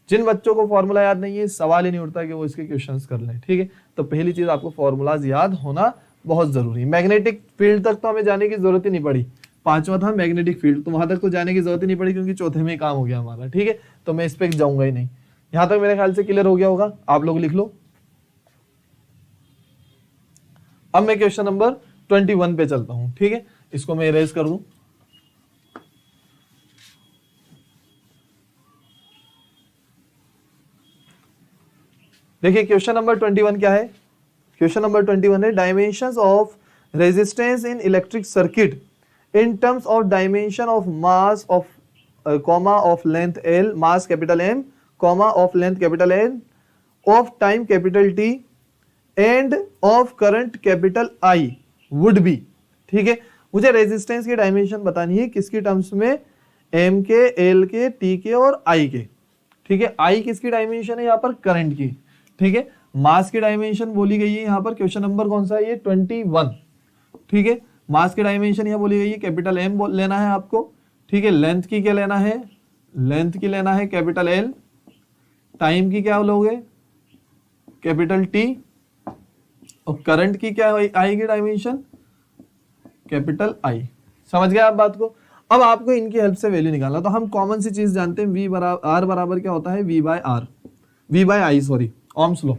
A: जिन बच्चों को फॉर्मूला याद नहीं है सवाल ही नहीं उठता कि वो इसके क्वेश्चंस कर लें, ठीक है। तो पहली चीज आपको फॉर्मूलाज याद होना बहुत जरूरी है। मैग्नेटिक फील्ड तक तो हमें जाने की जरूरत ही नहीं पड़ी, पांचवा था मैग्नेटिक फील्ड, तो वहां तक तो जाने की जरूरत ही नहीं पड़ी क्योंकि चौथे में ही काम हो गया हमारा, ठीक है। तो मैं इस पे जाऊंगा ही नहीं। यहां तक मेरे ख्याल से क्लियर हो गया होगा, आप लोग लिख लो। अब मैं क्वेश्चन नंबर 21 पे चलता हूं, ठीक है। इसको मैं इरेज कर दूं। देखिए क्वेश्चन नंबर 21 क्या है, क्वेश्चन नंबर 21 है dimensions of resistance in electric circuit in terms of dimension of mass of comma of length L, mass capital M, comma of length capital N, of time capital T and of current capital I would be, ठीक है। मुझे रेजिस्टेंस की डायमेंशन बतानी है, किसकी टर्म्स में, M के, L के, T के और I के, ठीक है। I किसकी डायमेंशन है यहाँ पर, करंट की, ठीक है। मास की डायमेंशन बोली गई है यहाँ पर, क्वेश्चन नंबर कौन सा है ये, 21, ठीक है। मास की डायमेंशन यह बोली गई है कैपिटल एम लेना है आपको, ठीक है। लेंथ की क्या लेना है, लेंथ की लेना है कैपिटल एल, टाइम की क्या लोगे, कैपिटल टी, और करंट की क्या आएगी डायमेंशन, कैपिटल आई। समझ गए आप बात को। अब आपको इनकी हेल्प से वैल्यू निकालना, तो हम कॉमन सी चीज जानते हैं, वी बराबर आर बराबर क्या होता है, V by R, V by I sorry, Ohm's law,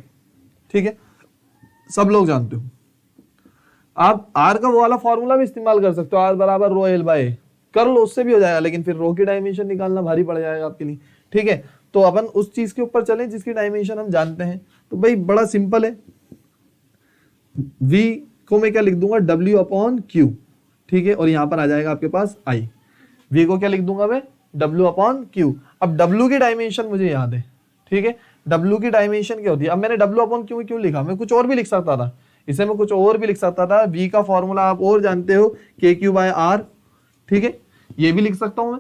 A: ठीक है, सब लोग जानते हो। आप आर का वो वाला फॉर्मूला भी इस्तेमाल कर सकते हो, आर बराबर रो एल बाय कर लो, उससे भी हो जाएगा, लेकिन फिर रो की डायमेंशन निकालना भारी पड़ जाएगा आपके लिए, ठीक है। तो अपन उस चीज के ऊपर चलें जिसकी डायमेंशन हम जानते हैं। तो भाई बड़ा सिंपल है, v को मैं क्या लिख दूंगा, w अपॉन क्यू, ठीक है। और यहां पर आ जाएगा आपके पास i, v को क्या लिख दूंगा मैं, w अपॉन क्यू। अब w की डायमेंशन मुझे याद है, ठीक है। w की डायमेंशन क्या होती है, अब मैंने w अपॉन क्यू क्यों लिखा, मैं कुछ और भी लिख सकता था, इसे मैं कुछ और भी लिख सकता था। v का फॉर्मूला आप और जानते हो, के क्यू बाय आर, ठीक है, ये भी लिख सकता हूं मैं।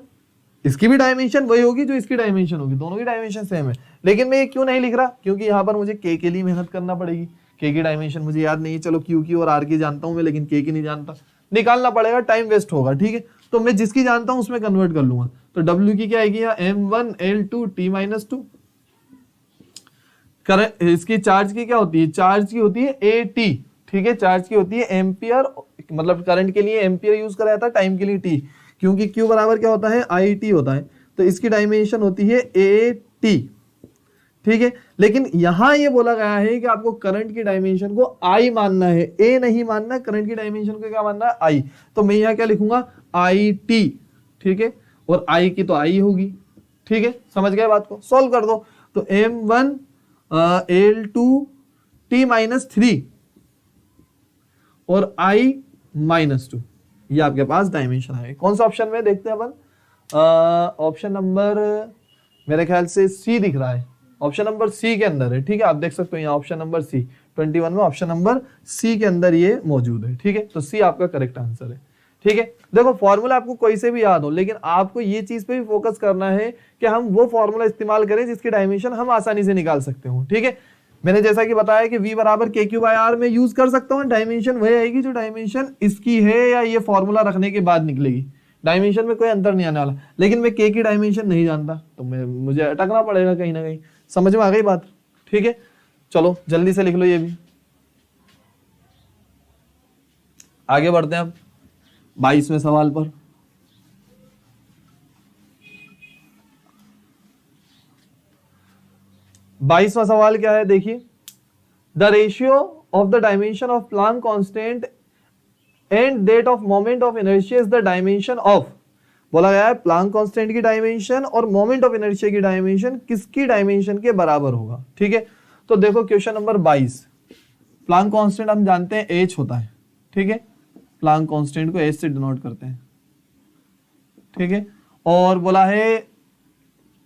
A: इसकी भी डायमेंशन वही होगी जो इसकी डायमेंशन होगी, दोनों की डायमेंशन सेम है। लेकिन मैं ये क्यों नहीं लिख रहा, क्योंकि यहाँ पर मुझे के लिए मेहनत करना पड़ेगी, के की डायमेंशन मुझे याद नहीं है, चलो क्यू की और आर की जानता हूं मैं, लेकिन के की नहीं जानता, निकालना पड़ेगा, टाइम वेस्ट होगा, ठीक है। तो मैं जिसकी जानता हूं उसमें कन्वर्ट कर लूंगा। तो डब्ल्यू की क्या आएगी, m1 l2 t-2, इसकी चार्ज की क्या होती है, चार्ज की होती है at, ठीक है, चार्ज की होती है एम्पियर मतलब करंट के लिए एम्पियर यूज करा जाता है, टाइम के लिए टी, क्योंकि Q बराबर क्या होता है, आई टी होता है, तो इसकी डायमेंशन होती है ए टी, ठीक है। लेकिन यहां ये बोला गया है कि आपको करंट की डायमेंशन को आई मानना है, ए नहीं मानना, करंट की डायमेंशन को क्या मानना है, आई। तो मैं यहां क्या लिखूंगा, आई टी, ठीक है, और आई की तो आई होगी, ठीक है, समझ गए बात को, सॉल्व कर दो। तो M1 L2 T माइनस 3 और I माइनस 2, ये आपके पास डायमेंशन है। कौन सा ऑप्शन में देखते हैं अपन, ऑप्शन नंबर मेरे ख्याल से सी दिख रहा है, ऑप्शन नंबर सी के अंदर है, ठीक है, आप देख सकते हो यहाँ ऑप्शन नंबर सी 21 में ऑप्शन नंबर सी के अंदर ये मौजूद है, ठीक है, तो सी आपका करेक्ट आंसर है, ठीक है। देखो फॉर्मूला आपको कोई से भी याद हो, लेकिन आपको ये चीज पे भी फोकस करना है कि हम वो फॉर्मूला इस्तेमाल करें जिसकी डायमेंशन हम आसानी से निकाल सकते हो, ठीक है। मैंने जैसा कि बताया कि V बराबर KQ/R में यूज कर सकता हूँ, डायमेंशन वही आएगी जो डायमेंशन इसकी है या ये फॉर्मूला रखने के बाद निकलेगी, डायमेंशन में कोई अंतर नहीं आने वाला। लेकिन मैं K की डायमेंशन नहीं जानता तो मुझे अटकना पड़ेगा कहीं ना कहीं, समझ में आ गई बात, ठीक है। चलो जल्दी से लिख लो ये भी, आगे बढ़ते हैं अब 22वें सवाल पर। बाईसवां सवाल क्या है, देखिए, the ratio of the dimension of Planck constant and that of moment of inertia is the dimension of, बोला गया है प्लांक कांस्टेंट की डायमेंशन और मोमेंट ऑफ इनर्शिया की डायमेंशन किसकी डायमेंशन के बराबर होगा, ठीक है। तो देखो क्वेश्चन नंबर 22, प्लांक कांस्टेंट हम जानते हैं h होता है, ठीक है, प्लांक कांस्टेंट को h से डिनोट करते हैं, ठीक है, और बोला है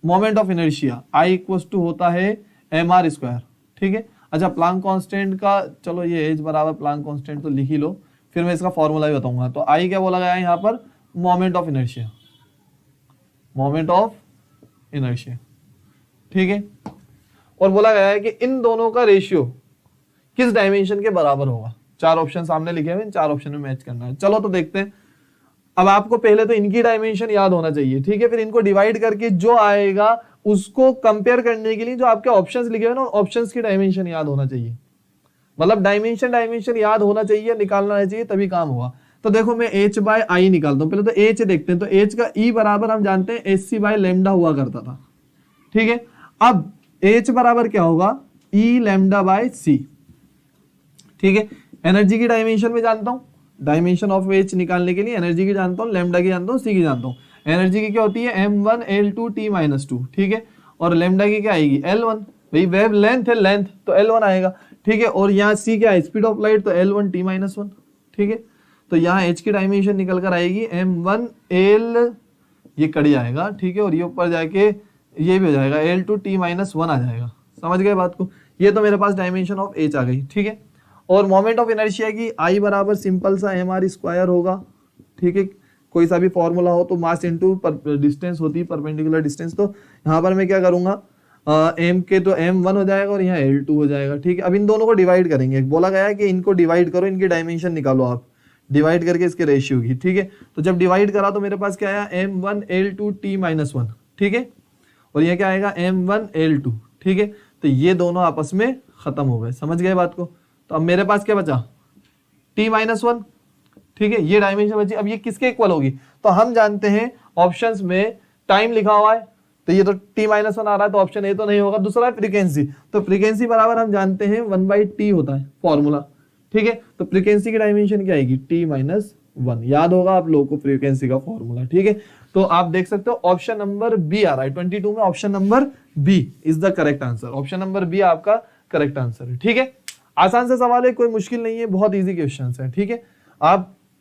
A: moment of inertia I equals to होता है mr स्क्वायर, ठीक है। अच्छा प्लांक कांस्टेंट का, चलो ये h बराबर प्लांक कांस्टेंट तो लिख ही लो, फिर मैं इसका फॉर्मूला भी बताऊंगा। तो I क्या बोला गया है यहाँ पर, moment of inertia, moment of inertia, ठीक है, और बोला गया है कि इन दोनों का रेशियो किस डायमेंशन के बराबर होगा। चार ऑप्शन सामने लिखे हुए, इन चार ऑप्शन में मैच करना है। चलो तो देखते हैं। अब आपको पहले तो इनकी डायमेंशन याद होना चाहिए, ठीक है, फिर इनको डिवाइड करके जो आएगा उसको कंपेयर करने के लिए जो आपके ऑप्शंस लिखे हुए ना, ऑप्शंस की डायमेंशन याद होना चाहिए, मतलब डायमेंशन याद होना चाहिए, निकालना चाहिए, तभी काम होगा। तो देखो मैं h बाय आई निकालता हूं, पहले तो h देखते हैं। तो h का E बराबर हम जानते हैं एच बाय लैम्डा हुआ करता था, ठीक है। अब h बराबर क्या होगा, E लैम्डा बाय सी, ठीक है। एनर्जी की डायमेंशन में जानता हूं, डायमेंशन ऑफ h निकालने के लिए एनर्जी की जानता हूं, लैम्डा की जानता हूं, सी की जानता हूं। एनर्जी की क्या होती है, m1 L2 T माइनस 2, ठीक है, और लैम्डा की क्या आएगी, L1, भाई वेव लेंथ है, लेंथ तो L1 आएगा, ठीक है, और यहाँ c क्या है, स्पीड ऑफ लाइट, तो L1 T माइनस 1, ठीक है। तो यहाँ h की डायमेंशन निकल कर आएगी m1 L, ये कड़ी आएगा, ठीक है, और ये ऊपर जाके ये भी हो जाएगा L2 T माइनस 1 आ जाएगा, समझ गए बात को। ये तो मेरे पास डायमेंशन ऑफ h आ गई, ठीक है। और मोमेंट ऑफ इनर्शिया की I बराबर सिंपल सा mr स्क्वायर होगा, ठीक है, कोई सा भी फॉर्मूला हो तो मास इनटू डिस्टेंस होती है, परपेंडिकुलर डिस्टेंस। तो यहाँ पर मैं क्या करूंगा, m के तो m1 हो जाएगा और यहाँ L2 हो जाएगा, ठीक है। अब इन दोनों को डिवाइड करेंगे, बोला गया है कि इनको डिवाइड करो, इनकी डायमेंशन निकालो आप, डिवाइड करके इसके रेशियो की, ठीक है। तो जब डिवाइड करा तो मेरे पास क्या आया, m1 L2 T माइनस 1, ठीक है, और ये क्या आएगा m1 L2, ठीक है। तो ये दोनों आपस में खत्म हो गए, समझ गए बात को। तो अब मेरे पास क्या बचा, T माइनस 1, ठीक है, ये डायमेंशन बची। अब ये किसके इक्वल होगी, तो हम जानते हैं ऑप्शंस में टाइम लिखा हुआ है, तो ये तो T माइनस 1 आ रहा है, तो ऑप्शन ए तो नहीं होगा। दूसरा है फ्रीक्वेंसी, तो फ्रीक्वेंसी बराबर हम जानते हैं 1/T होता है फॉर्मूला, ठीक है। तो फ्रीक्वेंसी की डायमेंशन क्या आएगी, T माइनस 1, याद होगा आप लोगों को फ्रीक्वेंसी का फॉर्मूला, ठीक है। तो आप देख सकते हो ऑप्शन नंबर बी आ रहा है 22 में, option number B is the correct answer, option number B आपका करेक्ट आंसर है, ठीक है। आसान से सवाल है, कोई मुश्किल नहीं है, बहुत इजी क्वेश्चंस है, ठीक है।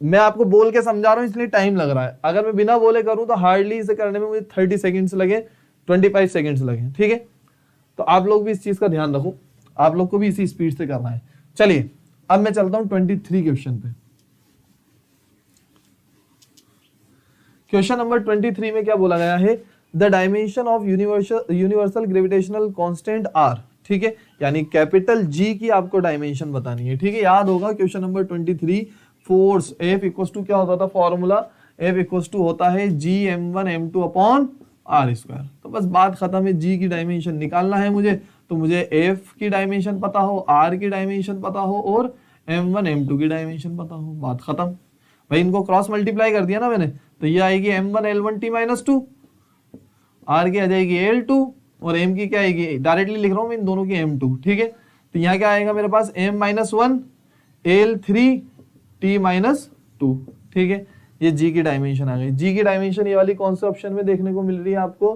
A: मैं आपको बोल के समझा रहा हूं इसलिए टाइम लग रहा है, अगर मैं बिना बोले करूं तो हार्डली इसे करने में मुझे 30 सेकंड्स लगे, 25 सेकंड्स लगे, ठीक है। तो आप लोग भी इस चीज का ध्यान रखो, आप लोग को भी इसी स्पीड से करना है। चलिए अब मैं चलता हूं 23 क्वेश्चन पे। क्वेश्चन नंबर 23 में क्या बोला गया है, the dimension of universal gravitational constant are, ठीक है, यानी कैपिटल जी की आपको डायमेंशन बतानी है, ठीक है। याद होगा question number 23 force F equals to क्या होता था फॉर्मूला, F इक्वल्स टू होता है Gm1 M2 upon R square. तो बस बात खत्म है, G की डायमेंशन निकालना है मुझे, तो मुझे F की डायमेंशन पता हो, R की डायमेंशन पता हो और m1 m2 की डायमेंशन पता हो, बात खत्म भाई। इनको क्रॉस मल्टीप्लाई कर दिया ना मैंने, तो ये आएगी m1 l1 t minus 2, r की आ जाएगी l2 और m की क्या आएगी, डायरेक्टली लिख रहा हूँ मैं इन दोनों की m2, ठीक है। तो यहाँ क्या आएगा मेरे पास m minus 1 l3 t minus 2, ठीक है। ये जी की डायमेंशन आ गई। जी की डायमेंशन ये वाली कौन से ऑप्शन में देखने को मिल रही है आपको,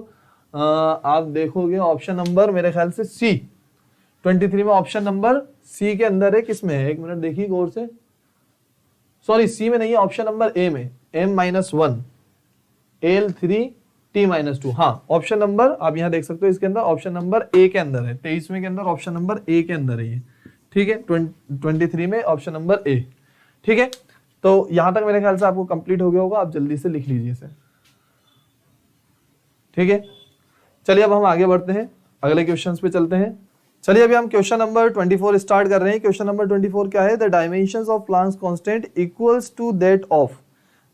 A: आप देखोगे ऑप्शन नंबर मेरे ख्याल से सी 23 में, ऑप्शन नंबर सी के अंदर है। किसमें है, एक मिनट देखिए गौर से, सॉरी सी में नहीं है, ऑप्शन नंबर ए में, m minus 1 l3 t minus 2। हाँ ऑप्शन नंबर आप यहाँ देख सकते हो, इसके अंदर ऑप्शन नंबर ए के अंदर है, 23वें के अंदर ऑप्शन नंबर ए के अंदर है ये, ठीक है। 23 में ऑप्शन नंबर ए, ठीक है। तो यहां तक मेरे ख्याल से आपको कंप्लीट हो गया होगा, आप जल्दी से लिख लीजिए इसे, ठीक है। चलिए अब हम आगे बढ़ते हैं, अगले क्वेश्चंस पे चलते हैं। चलिए अभी हम क्वेश्चन नंबर 24 स्टार्ट कर रहे हैं। क्वेश्चन नंबर 24 क्या है, the dimensions of Planck's constant equals to that of,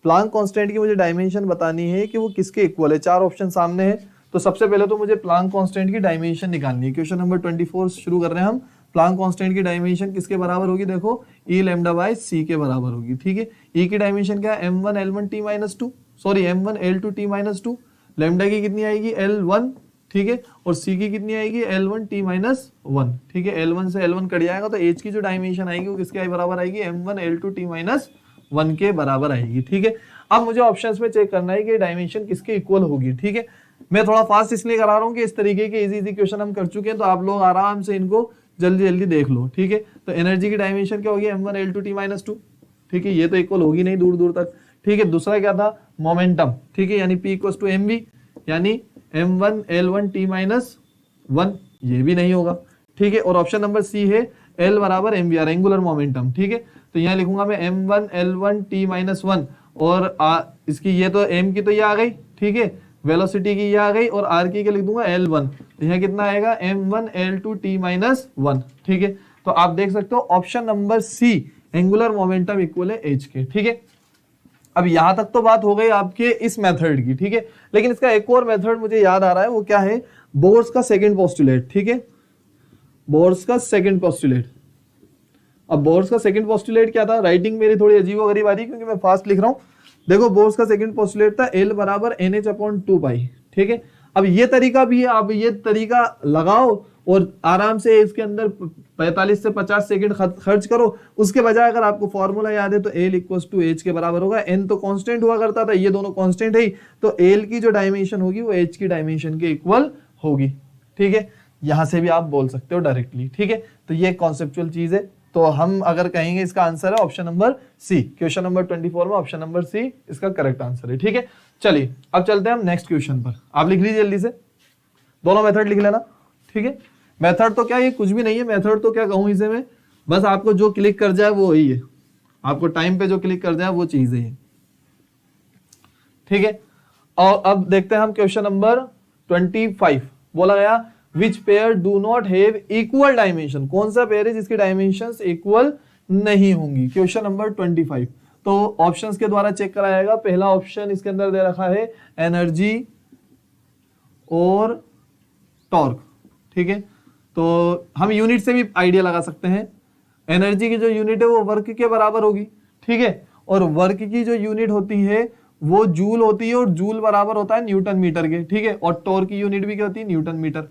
A: Planck constant की मुझे डायमेंशन बतानी है कि वो किसके इक्वल है। चार ऑप्शन सामने है, तो सबसे पहले तो मुझे प्लैंक कांस्टेंट की डायमेंशन निकालनी है। क्वेश्चन नंबर 24 शुरू कर रहे हैं हम। प्लैंक कांस्टेंट की डायमेंशन किसके बराबर होगी, देखो ई लैम्डा बाय सी के बराबर होगी, ठीक है। ई की डायमेंशन क्या है, m1 l1 t minus 2, sorry m1 l2 t minus 2, lambda की कितनी आएगी l1, ठीक है, और सी की कितनी आएगी l1 t माइनस 1, ठीक है। l1 से l1 कट जाएगा तो h की जो डायमेंशन आएगी वो किसके बराबर आएगी, m1 l2 t माइनस 1 के बराबर आएगी, ठीक है। अब मुझे ऑप्शंस में चेक करना है कि डायमेंशन किसके इक्वल होगी, ठीक है। मैं थोड़ा फास्ट इसलिए करा रहा हूँ कि इस तरीके के इजी इजी क्वेश्चन हम कर चुके हैं, तो आप लोग आराम से इनको जल्दी जल्दी देख लो, ठीक है। तो एनर्जी की डायमेंशन क्या होगी, m1 l2 t माइनस 2, ठीक है। ये तो इक्वल होगी नहीं दूर दूर तक, ठीक है। दूसरा क्या था, मोमेंटम, ठीक है, यानी p इक्वल्स टू mv, यानी m1 l1 t माइनस 1, ये भी नहीं होगा, ठीक है। और ऑप्शन नंबर सी है l बराबर mvr, एंगुलर मोमेंटम, ठीक है। तो यहाँ लिखूंगा मैं m1 l1 t माइनस 1, और इसकी ये तो m की तो ये आ गई, ठीक है, वेलोसिटी की ये आ गई, और r की क्या लिख दूंगा l1, तो यहाँ कितना आएगा m1 l2 t माइनस 1, ठीक है। तो आप देख सकते हो option number C angular momentum equal है h के, ठीक है। अब यहां तक तो बात हो गई आपके इस मेथड की, ठीक है। लेकिन इसका एक और मेथड मुझे याद आ रहा है, वो क्या है, बोर्स का सेकंड पोस्टुलेट, ठीक है, बोर्स का सेकंड पोस्टुलेट। अब बोर्स का सेकंड पोस्टुलेट क्या था, राइटिंग मेरी थोड़ी अजीबोगरीब आ रही है क्योंकि मैं फास्ट लिख रहा हूं। देखो बोर्स का सेकंड पोस्टुलेट था L बराबर NH/2 पाई, ठीक है। अब ये तरीका भी है, आप ये तरीका लगाओ और आराम से इसके अंदर 45 से 50 सेकंड खर्च करो। उसके बजाय अगर आपको फॉर्मूला याद है तो L इक्वल्स टू H के बराबर होगा। N तो कांस्टेंट हुआ करता था, ये दोनों कांस्टेंट है, तो L की जो डायमेंशन होगी वो H की डायमेंशन के इक्वल होगी, ठीक है। यहां से भी आप बोल सकते हो डायरेक्टली, ठीक है। तो ये कॉन्सेप्चुअल चीज है। तो हम अगर कहेंगे इसका आंसर है option number C, question number 24 में ऑप्शन नंबर सी इसका करेक्ट आंसर है, ठीक है। चलिए अब चलते हैं हम नेक्स्ट क्वेश्चन पर। आप लिख लीजिए जल्दी से, दोनों मेथड लिख लेना, ठीक है। मेथड तो क्या, ये कुछ भी नहीं है, मेथड तो क्या कहूं इसे मैं, बस आपको जो क्लिक कर जाए वो वही है, आपको टाइम पे जो क्लिक कर जाए वो चीज है, ठीक है। और अब देखते हैं हम क्वेश्चन नंबर 25। बोला गया which pair do not have equal dimension, कौन सा पेयर है जिसकी डायमेंशंस इक्वल नहीं होंगी। क्वेश्चन नंबर 25, तो ऑप्शंस के द्वारा चेक कराएगा। पहला ऑप्शन इसके अंदर दे रखा है एनर्जी और टॉर्क, ठीक है। तो हम यूनिट से भी आइडिया लगा सकते हैं। एनर्जी की जो यूनिट है वो वर्क के बराबर होगी, ठीक है, और वर्क की जो यूनिट होती है वो जूल होती है, और जूल बराबर होता है न्यूटन मीटर के, ठीक है। और टॉर्क की यूनिट भी क्या होती है, न्यूटन मीटर।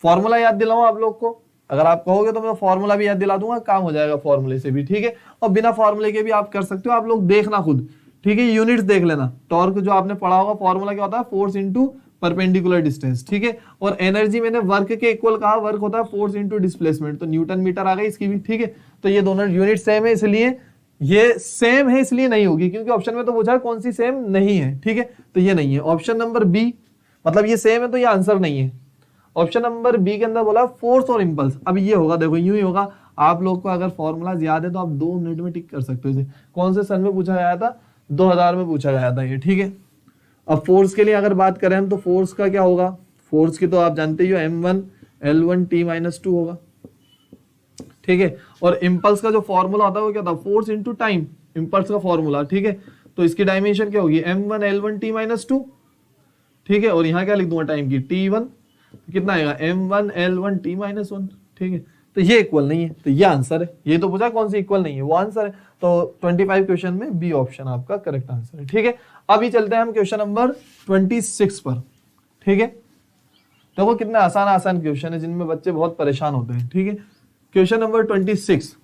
A: फॉर्मूला याद दिलाऊं आप लोग को, अगर आप कहोगे तो मैं फॉर्मूला भी याद दिला दूंगा, काम हो जाएगा फॉर्मूले से भी, ठीक है। और बिना फॉर्मूले के भी आप कर सकते हो, आप लोग देखना खुद, ठीक है। यूनिट्स देख लेना। टॉर्क जो आपने पढ़ा होगा फॉर्मूला क्या होता है, फोर्स इंटू परपेंडिकुलर डिस्टेंस, ठीक है। और एनर्जी मैंने वर्क के इक्वल कहा, वर्क होता है फोर्स इंटू डिस्प्लेसमेंट, तो न्यूटन मीटर आ गई इसकी भी, ठीक है। तो ये दोनों यूनिट सेम है, इसलिए ये सेम है इसलिए नहीं होगी, क्योंकि ऑप्शन में तो पूछा है कौन सी सेम नहीं है, ठीक है। तो ये नहीं है। ऑप्शन नंबर बी, मतलब ये सेम है तो ये आंसर नहीं है। ऑप्शन नंबर बी के अंदर बोला फोर्स और इंपल्स। अब ये होगा, देखो यूं ही होगा। आप लोग को अगर फॉर्मूला याद है तो आप 2 मिनट में टिक कर सकते हो इसे। कौन से सन में पूछा गया था, 2000 में पूछा गया था ये, ठीक है। अब फोर्स के लिए अगर बात करें हम, तो फोर्स का क्या होगा, फोर्स की तो आप जानते ही हो m1 l1 t माइनस 2 होगा, ठीक है। और इंपल्स का जो फॉर्मूला होता है वो क्या था, फोर्स इंटू टाइम, इंपल्स का फॉर्मूला, ठीक है। तो इसकी डायमेंशन क्या होगी, m1 l1 t माइनस 2, ठीक है। और यहाँ क्या लिख दूंगा टाइम की t1, कितना आएगा m1 l1 t माइनस 1, ठीक है। तो ये इक्वल नहीं है, तो ये आंसर है। ये तो पूछा कौन सी इक्वल नहीं है, वो आंसर है। तो 25 क्वेश्चन में बी ऑप्शन आपका करेक्ट आंसर है। ठीक है, अभी चलते हैं हम क्वेश्चन नंबर 26 पर। ठीक है, देखो कितने आसान आसान क्वेश्चन है जिनमें बच्चे बहुत परेशान होते हैं। ठीक है, क्वेश्चन नंबर 26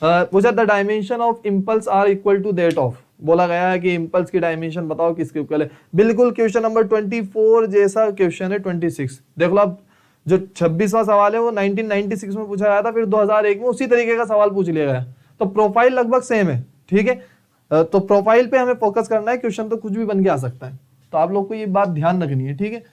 A: पूछा the dimension of impulse are equal to that of, बोला गया है कि इम्पल्स की डायमेंशन बताओ किसके इक्वल है। बिल्कुल क्वेश्चन नंबर 24 जैसा क्वेश्चन है 26। देख लो आप, जो 26वां सवाल है वो 1996 में पूछा गया था, फिर 2001 में उसी तरीके का सवाल पूछ लिया गया, तो प्रोफाइल लगभग सेम है। ठीक है, तो प्रोफाइल पे हमें फोकस करना है, क्वेश्चन तो कुछ भी बन के आ सकता है, तो आप लोग को ये बात ध्यान रखनी है। ठीक है,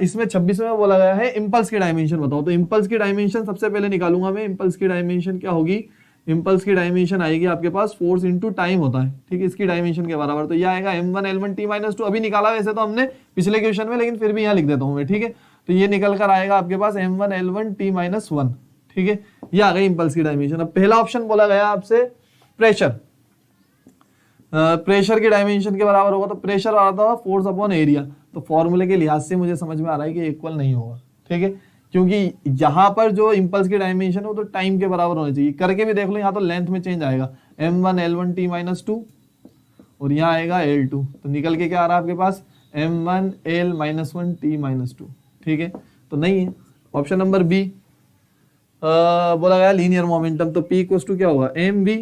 A: इसमें 26 में बोला गया है इम्पल्स की डायमेंशन बताओ, तो इम्पल्स की डायमेंशन सबसे पहले निकालूंगा मैं। इम्पल्स की डायमेंशन क्या होगी, इम्पल्स की डायमेंशन आएगी आपके पास फोर्स इंटू टाइम होता है। ठीक है, इसकी डायमेंशन के बराबर, तो ये आएगा m1 l1 t-2। अभी निकाला वैसे तो हमने पिछले क्वेश्चन में, लेकिन फिर भी यहाँ लिख देता हूँ मैं। ठीक है, तो ये निकल कर आएगा आपके पास m1 l1 t-1। ठीक है, ये आ गई इम्पल्स की डायमेंशन। अब पहला ऑप्शन बोला गया आपसे प्रेशर, प्रेशर की डायमेंशन के बराबर होगा, तो प्रेशर आता है फोर्स अपॉन एरिया। तो फॉर्मूले के लिहाज से मुझे समझ में आ रहा है कि इक्वल नहीं होगा। ठीक है, क्योंकि यहाँ पर जो इम्पल्स की डायमेंशन है वो तो टाइम के बराबर होनी चाहिए। करके भी देख लो, यहाँ तो लेंथ में चेंज आएगा, m1 l1 t-2 और यहाँ आएगा l2, तो निकल के क्या आ रहा है आपके पास m1 l-1 t-2। ठीक है, तो नहीं है। ऑप्शन नंबर बी बोला गया लीनियर मोमेंटम, तो p इक्वल्स टू क्या होगा mv।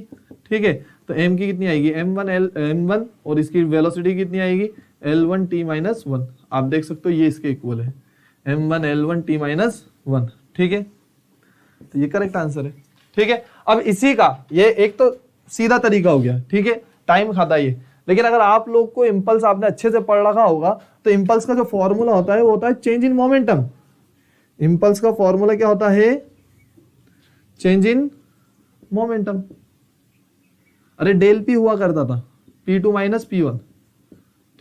A: ठीक है, तो m की कितनी आएगी m1 और इसकी वेलोसिटी कितनी आएगी l1 t-1। आप देख सकते हो ये इसके इक्वल है m1 l1 t-1। ठीक है, तो ये करेक्ट आंसर है। ठीक है, अब इसी का ये एक तो सीधा तरीका हो गया। ठीक है, टाइम खाता है ये, लेकिन अगर आप लोग को इम्पल्स आपने अच्छे से पढ़ रखा होगा तो इम्पल्स का जो फॉर्मूला होता है वो होता है चेंज इन मोमेंटम। इम्पल्स का फॉर्मूला क्या होता है, चेंज इन मोमेंटम। अरे डेल पी हुआ करता था p2 माइनस p1।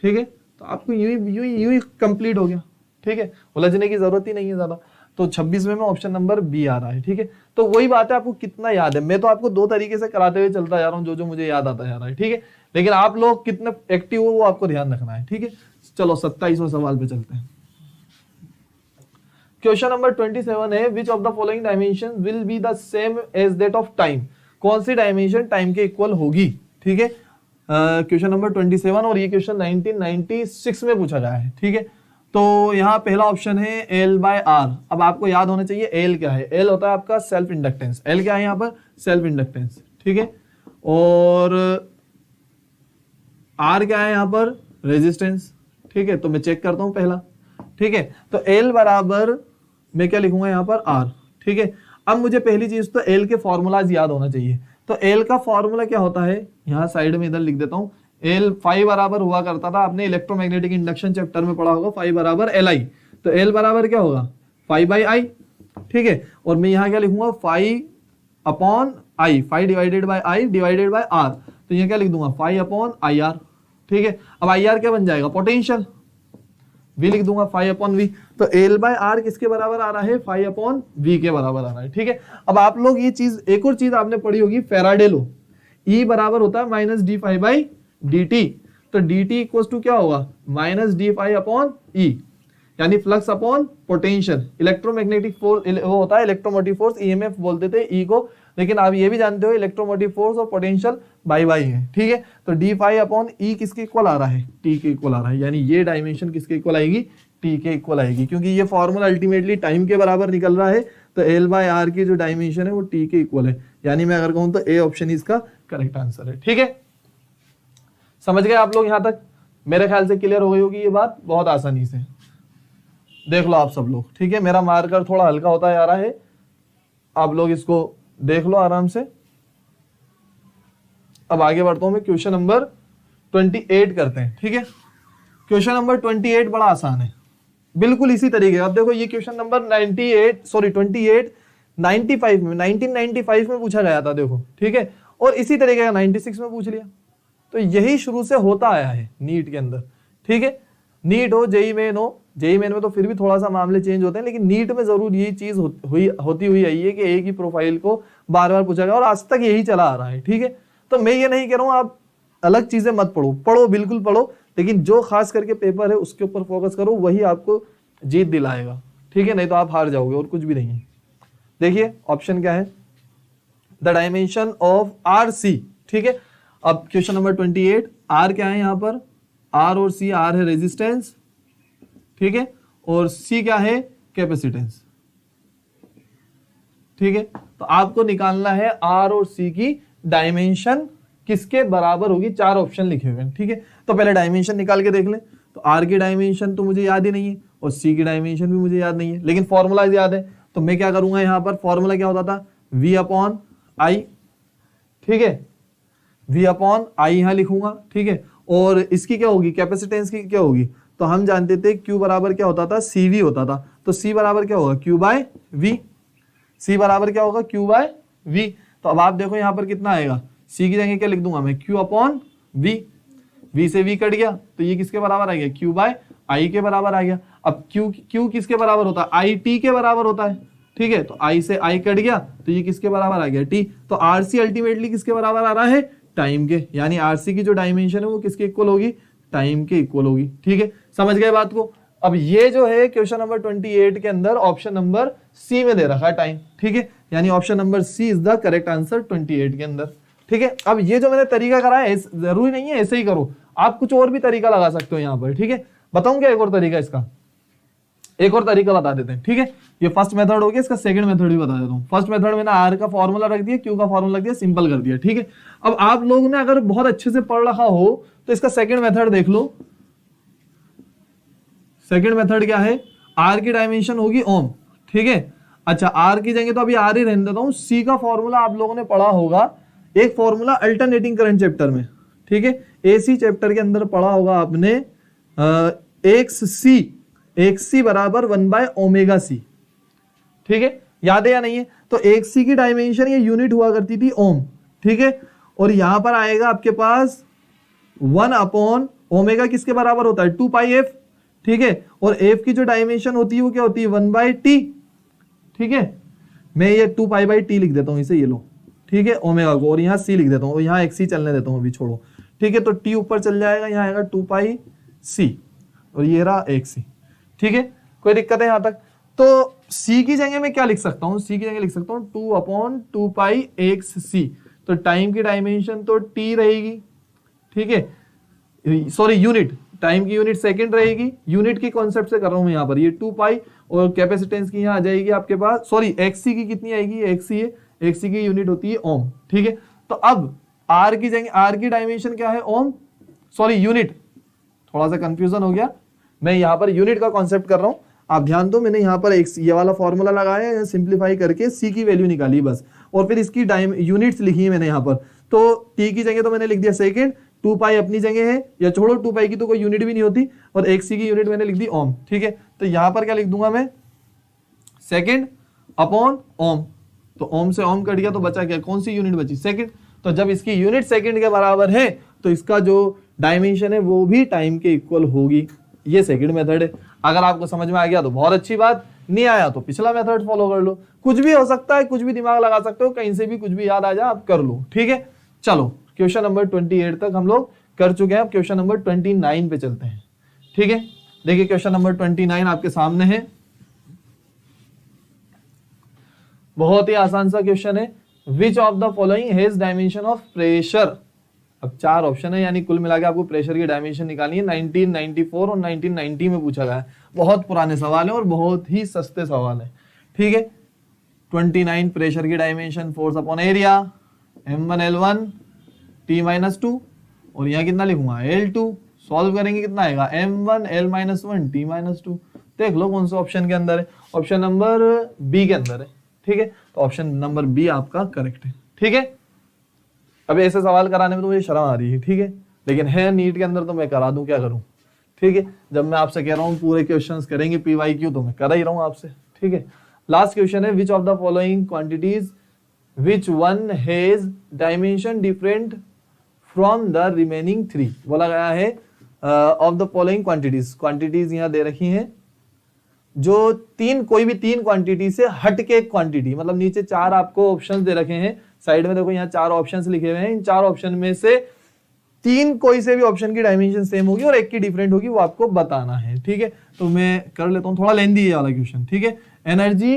A: ठीक है, तो आपको यूं ही कंप्लीट हो गया। ठीक है, उलझने की जरूरत ही नहीं है ज्यादा। तो 26वें में ऑप्शन नंबर बी आ रहा है। ठीक है, तो वही बात है, आपको कितना याद है। मैं तो आपको दो तरीके से कराते हुए चलता जा रहा हूँ, जो मुझे याद आता जा रहा है। ठीक है, लेकिन आप लोग कितने एक्टिव हो वो आपको ध्यान रखना है। ठीक है, चलो 27वें सवाल पे चलते हैं। क्वेश्चन नंबर 27 है which of the following dimension will be the same as that of time, कौन सी डायमेंशन टाइम के इक्वल होगी। ठीक है, क्वेश्चन नंबर 27 और ये क्वेश्चन 1996 में पूछा गया है। ठीक है, तो यहाँ पहला ऑप्शन है L/R। अब आपको याद होना चाहिए L क्या है। L होता है आपका सेल्फ इंडक्टेंस। L क्या है यहाँ पर, सेल्फ इंडक्टेंस। ठीक है, और R क्या है यहाँ पर, रेजिस्टेंस। ठीक है, तो मैं चेक करता हूँ पहला। ठीक है, तो L बराबर मैं क्या लिखूंगा यहाँ पर R। ठीक है, अब मुझे पहली चीज तो L के फॉर्मूलाज याद होना चाहिए। तो L का फॉर्मूला क्या होता है, यहाँ साइड में इधर लिख देता हूँ। L फाई बराबर हुआ करता था, आपने इलेक्ट्रोमैग्नेटिक इंडक्शन चैप्टर में पढ़ा होगा, फाई बराबर Li। तो L बराबर क्या होगा, फाई बाई आई। ठीक है, और मैं यहाँ क्या लिखूंगा, phi upon I, phi divided by I divided by R. तो यहाँ क्या लिख दूंगा, फाई अपॉन आई आर। ठीक है, अब आई आर क्या बन जाएगा, पोटेंशियल। V लिख दूंगा, फाई अपॉन वी। तो L/R किसके बराबर आ रहा है, फाई अपॉन वी के बराबर आ रहा है। ठीक है, अब आप लोग ये चीज, एक और चीज आपने पढ़ी होगी, फेराडे लॉ। E बराबर होता है minus D phi by D T. तो डी टी इक्वल टू क्या होगा, minus D phi upon E, यानी flux upon potential. Electromagnetic force वो होता है इलेक्ट्रोमोटिव फोर्स, EMF बोलते थे ई को, लेकिन आप ये भी जानते हो इलेक्ट्रोमोटिव फोर्स और पोटेंशियल बाई बाई है। ठीक है, तो डी फाई अपॉन ई किसके इक्वल आ रहा है, टी के इक्वल आ रहा है, यानी ये डायमेंशन किसके इक्वल आएगी, टी के इक्वल आएगी, क्योंकि ये फॉर्मूला अल्टीमेटली टाइम के बराबर निकल रहा है। तो L/R की जो डायमेंशन है वो टी के इक्वल है, यानी मैं अगर कहूं तो ए ऑप्शन इसका करेक्ट आंसर है। ठीक है, समझ गए आप लोग यहां तक, मेरे ख्याल से क्लियर हो गई होगी ये बात बहुत आसानी से। देख लो आप सब लोग। ठीक है, मेरा मार्कर थोड़ा हल्का होता जा रहा है, आप लोग इसको देख लो आराम से। अब आगे बढ़ता हूं मैं, क्वेश्चन नंबर 28 करते हैं। ठीक है, क्वेश्चन नंबर 28 बड़ा आसान है, बिल्कुल इसी तरीके का। अब देखो ये क्वेश्चन नंबर 28 95 में 1995 में पूछा गया था, देखो। ठीक है, और इसी तरीके का 96 में पूछ लिया। तो यही शुरू से होता आया है नीट के अंदर। ठीक है, नीट हो, जेई मेन हो, जेई मेन में तो फिर भी थोड़ा सा मामले चेंज होते हैं, लेकिन नीट में जरूर यही चीज होती हुई आई है कि एक ही प्रोफाइल को बार बार पूछा गया, और आज तक यही चला आ रहा है। ठीक है, तो मैं ये नहीं कह रहा हूं आप अलग चीजें मत पढ़ो, पढ़ो बिल्कुल पढ़ो, लेकिन जो खास करके पेपर है उसके ऊपर फोकस करो, वही आपको जीत दिलाएगा। ठीक है, नहीं तो आप हार जाओगे और कुछ भी नहीं है। देखिए ऑप्शन क्या है, the dimension of R C, ठीक है। अब क्वेश्चन नंबर 28, आर क्या है यहाँ पर, आर और सी, आर है रेजिस्टेंस, ठीक है, और सी क्या है, कैपेसिटेंस, ठीक है। तो आपको निकालना है आर और सी की डायमेंशन किसके बराबर होगी, 4 ऑप्शन लिखे हुए हैं, ठीक है। तो पहले डायमेंशन निकाल के देख लें। तो आर की डायमेंशन तो मुझे याद ही नहीं है और सी की डायमेंशन भी मुझे याद नहीं है, लेकिन फॉर्मूला याद है। तो मैं क्या करूंगा, यहाँ पर फॉर्मूला क्या होता था, V अपॉन आई, ठीक है, V अपॉन आई यहाँ लिखूंगा, ठीक है। और इसकी क्या होगी, कैपेसिटेंस की क्या होगी, तो हम जानते थे Q बराबर क्या होता था, CV होता था। तो C बराबर क्या होगा, Q बाय V, C बराबर क्या होगा, Q बाय V। तो अब आप देखो यहाँ पर कितना आएगा, C की जगह क्या लिख दूंगा मैं, Q अपॉन V, V से V कट गया तो ये किसके बराबर आ गया, Q बाय I के बराबर आ गया। अब Q किसके बराबर होता है, I T के बराबर होता है, ठीक है। तो I से I कट गया तो ये किसके बराबर आ गया, T। तो RC अल्टीमेटली किसके बराबर आ रहा है, टाइम के, यानी RC की जो डायमेंशन है वो किसके इक्वल होगी, टाइम के इक्वल होगी, ठीक है। समझ गए बात को। अब ये जो है क्वेश्चन नंबर 28 के अंदर ऑप्शन नंबर सी में दे रखा है टाइम, ठीक है, यानी option number C is the correct answer 28 के अंदर, ठीक है। अब ये जो मैंने तरीका करा है जरूरी नहीं है ऐसे ही करो, आप कुछ और भी तरीका लगा सकते हो यहाँ पर, ठीक है। बताऊं क्या एक और तरीका, इसका एक और तरीका बता देते हैं, ठीक है। ये फर्स्ट मेथड हो गया, इसका सेकंड मेथड भी बता देता हूँ। फर्स्ट मेथड में ना आर का फॉर्मूला रख दिया, क्यू का फॉर्मूला रख दिया, सिंपल कर दिया, ठीक है। अब आप लोग ने अगर बहुत अच्छे से पढ़ रखा हो तो इसका सेकंड मेथड देख लो। सेकंड मेथड क्या है, आर की डायमेंशन होगी ओम, ठीक है। अच्छा आर की जगह तो अभी आर ही रहने देता हूं। सी का फॉर्मूला आप लोगों ने पढ़ा होगा, एक फॉर्मूला अल्टरनेटिंग करंट चैप्टर में, ठीक है, एसी चैप्टर के अंदर पढ़ा होगा आपने, एक्स सी बराबर 1/ω/c, ठीक है, याद है या नहीं है। तो एक्स सी की डायमेंशन ये यूनिट हुआ करती थी ओम, ठीक है, और यहां पर आएगा आपके पास 1/ω किसके बराबर होता है, 2πf, ठीक है, और f की जो डायमेंशन होती है वो क्या होती है, 1/t, ठीक है। मैं ये 2π/t लिख देता हूं इसे, ये लो, ठीक है, ओमेगा को, और यहाँ c लिख देता हूं, और यहाँ xc चलने देता हूं अभी, छोड़ो, ठीक है। तो t ऊपर चल जाएगा, यहाँ आएगा 2πc, और ये रहा xc, ठीक है। कोई दिक्कत है यहां तक। तो c की जगह में क्या लिख सकता हूं, c की जगह लिख सकता हूं 2/2πxc। तो टाइम की डायमेंशन तो t रहेगी, ठीक है, सॉरी यूनिट, टाइम की यूनिट सेकंड रहेगी, यूनिट की कॉन्सेप्ट से कर रहा हूं मैं यहाँ पर, ये 2π, और कैपेसिटेंस की यहाँ आ जाएगी आपके पास, सॉरी xc की कितनी आएगी, xc है, xc की यूनिट होती है ओम, ठीक है। तो अब r की जगह, r की डायमेंशन क्या है, ओम, सॉरी यूनिट, थोड़ा सा कंफ्यूजन हो गया, मैं यहाँ पर यूनिट का कॉन्सेप्ट कर रहा हूँ, आप ध्यान दो। मैंने यहाँ पर एक ये वाला फॉर्मूला लगाया है, सिंप्लीफाई करके सी की वैल्यू निकाली बस, और फिर इसकी यूनिट्स लिखी है मैंने यहाँ पर। तो टी की जगह तो मैंने लिख दिया सेकंड, 2π अपनी जगह है, या छोड़ो 2π की तो कोई यूनिट भी नहीं होती, और xc की यूनिट मैंने लिख दी ओम, ठीक है। तो यहाँ पर क्या लिख दूंगा मैं, सेकंड अपॉन ओम, तो ओम से ओम कट गया तो बचा क्या, कौन सी यूनिट बची, सेकंड। तो जब इसकी यूनिट सेकंड के बराबर है तो इसका जो डायमेंशन है वो भी टाइम के इक्वल होगी। ये सेकंड मेथड है। अगर आपको समझ में आ गया तो बहुत अच्छी बात, नहीं आया तो पिछला मेथड फॉलो कर लो, कुछ भी हो सकता है, कुछ भी दिमाग लगा सकते हो, कहीं से भी कुछ भी याद आ जाए आप कर लो, ठीक है। चलो क्वेश्चन नंबर 28 तक हम लोग कर चुके हैं, अब क्वेश्चन नंबर 29 पे चलते हैं, ठीक है। देखिए क्वेश्चन नंबर 29 आपके सामने है, बहुत ही आसान सा क्वेश्चन है। Which of the following has dimension of pressure. अब 4 ऑप्शन है, यानी कुल मिला के आपको प्रेशर की डायमेंशन निकालनी है। 1994 और 1990 में पूछा गया है, बहुत पुराने सवाल है और बहुत ही सस्ते सवाल है, ठीक है। 29 प्रेशर की dimension, force upon area, m1 l1 t-2, और यहाँ कितना लिखूंगा l2, सॉल्व करेंगे कितना आएगा m1 l-1 t-2। देख लो कौन सा ऑप्शन के अंदर है, ऑप्शन नंबर बी के अंदर है, ठीक है। तो ऑप्शन नंबर बी आपका करेक्ट है, ठीक है। अभी ऐसे सवाल कराने में तो मुझे शर्म आ रही है, ठीक है, लेकिन है नीट के अंदर तो मैं करा दूं, क्या करूं, ठीक है। जब मैं आपसे कह रहा हूं पूरे क्वेश्चंस करेंगे PYQ तो मैं करा ही रहा हूं आपसे, ठीक है। लास्ट क्वेश्चन है, which of the following quantities which one has dimension different from the remaining 3। बोला गया है of the following quantities, quantities यहाँ दे रखी हैं जो कोई भी 3 क्वांटिटी से हट के क्वांटिटी, मतलब नीचे 4 आपको ऑप्शंस दे रखे हैं, साइड में देखो यहाँ 4 ऑप्शंस लिखे हुए हैं, इन 4 ऑप्शन में से 3 कोई से भी ऑप्शन की डायमेंशन सेम होगी और एक की डिफरेंट होगी, वो आपको बताना है, ठीक है। तो मैं कर लेता हूँ, थोड़ा लेंदी है वाला क्वेश्चन, ठीक है। एनर्जी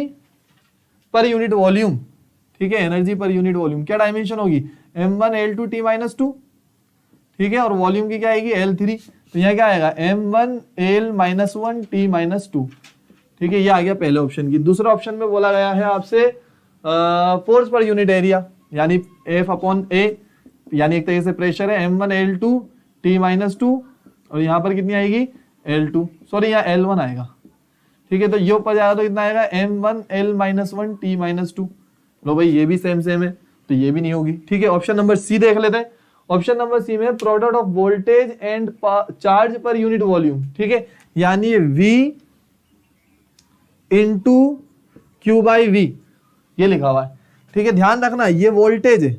A: पर यूनिट वॉल्यूम, ठीक है, एनर्जी पर यूनिट वॉल्यूम क्या डायमेंशन होगी, m1L2T-2, ठीक है, और वॉल्यूम की क्या आएगी L3, तो यहाँ क्या आएगा m1L-1T-2, ठीक है, ये आ गया पहले ऑप्शन की। दूसरे ऑप्शन में बोला गया है आपसे फोर्स पर यूनिट एरिया, यानी F/A, यानी एक तरीके से प्रेशर है m1L2T-2, और यहाँ पर कितनी आएगी L2, सॉरी यहाँ L1 आएगा, ठीक है, तो ये ऊपर जाएगा तो कितना आएगा m1L-1T-2। लो भाई ये भी सेम सेम है, तो ये भी नहीं होगी, ठीक है। ऑप्शन नंबर सी देख लेते हैं। ऑप्शन नंबर सी में product of voltage and charge per unit volume, ठीक है, यानी V इंटू Q/V ये लिखा हुआ है, ठीक है, ध्यान रखना ये वोल्टेज है,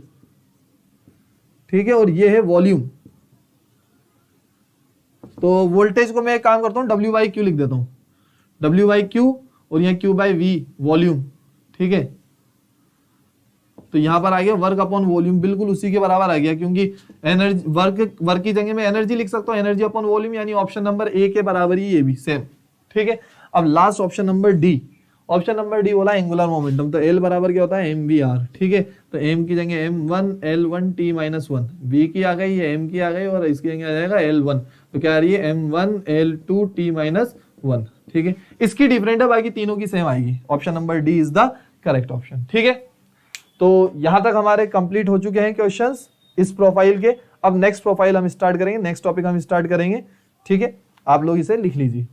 A: ठीक है, और ये है वॉल्यूम। तो वोल्टेज को मैं एक काम करता हूं W/Q लिख देता हूं, W/Q, और यहाँ Q/V वॉल्यूम, ठीक है, तो यहां पर आ गया वर्क अपॉन वॉल्यूम, बिल्कुल उसी के बराबर आ गया, क्योंकि एनर्जी वर्क की जगह में एनर्जी लिख सकता हूं, एनर्जी अपॉन वॉल्यूम, यानी ऑप्शन नंबर ए के बराबर ही ये भी सेम, ठीक है। अब last option number D, option number D बोला एंगुलर मोमेंटम, तो एल बराबर क्या होता है mvr, ठीक है, तो m की जगह m1L1T-1, v की आ गई, m की आ गई, और इसकी जगह आ जाएगा L1, तो क्या आ रही है m1L2T-1, ठीक है। इसकी डिफरेंट है, बाकी तीनों की सेम आएगी। Option number D is the correct option, ठीक है। तो यहां तक हमारे कंप्लीट हो चुके हैं क्वेश्चंस इस प्रोफाइल के। अब नेक्स्ट प्रोफाइल हम स्टार्ट करेंगे, नेक्स्ट टॉपिक हम स्टार्ट करेंगे, ठीक है, आप लोग इसे लिख लीजिए।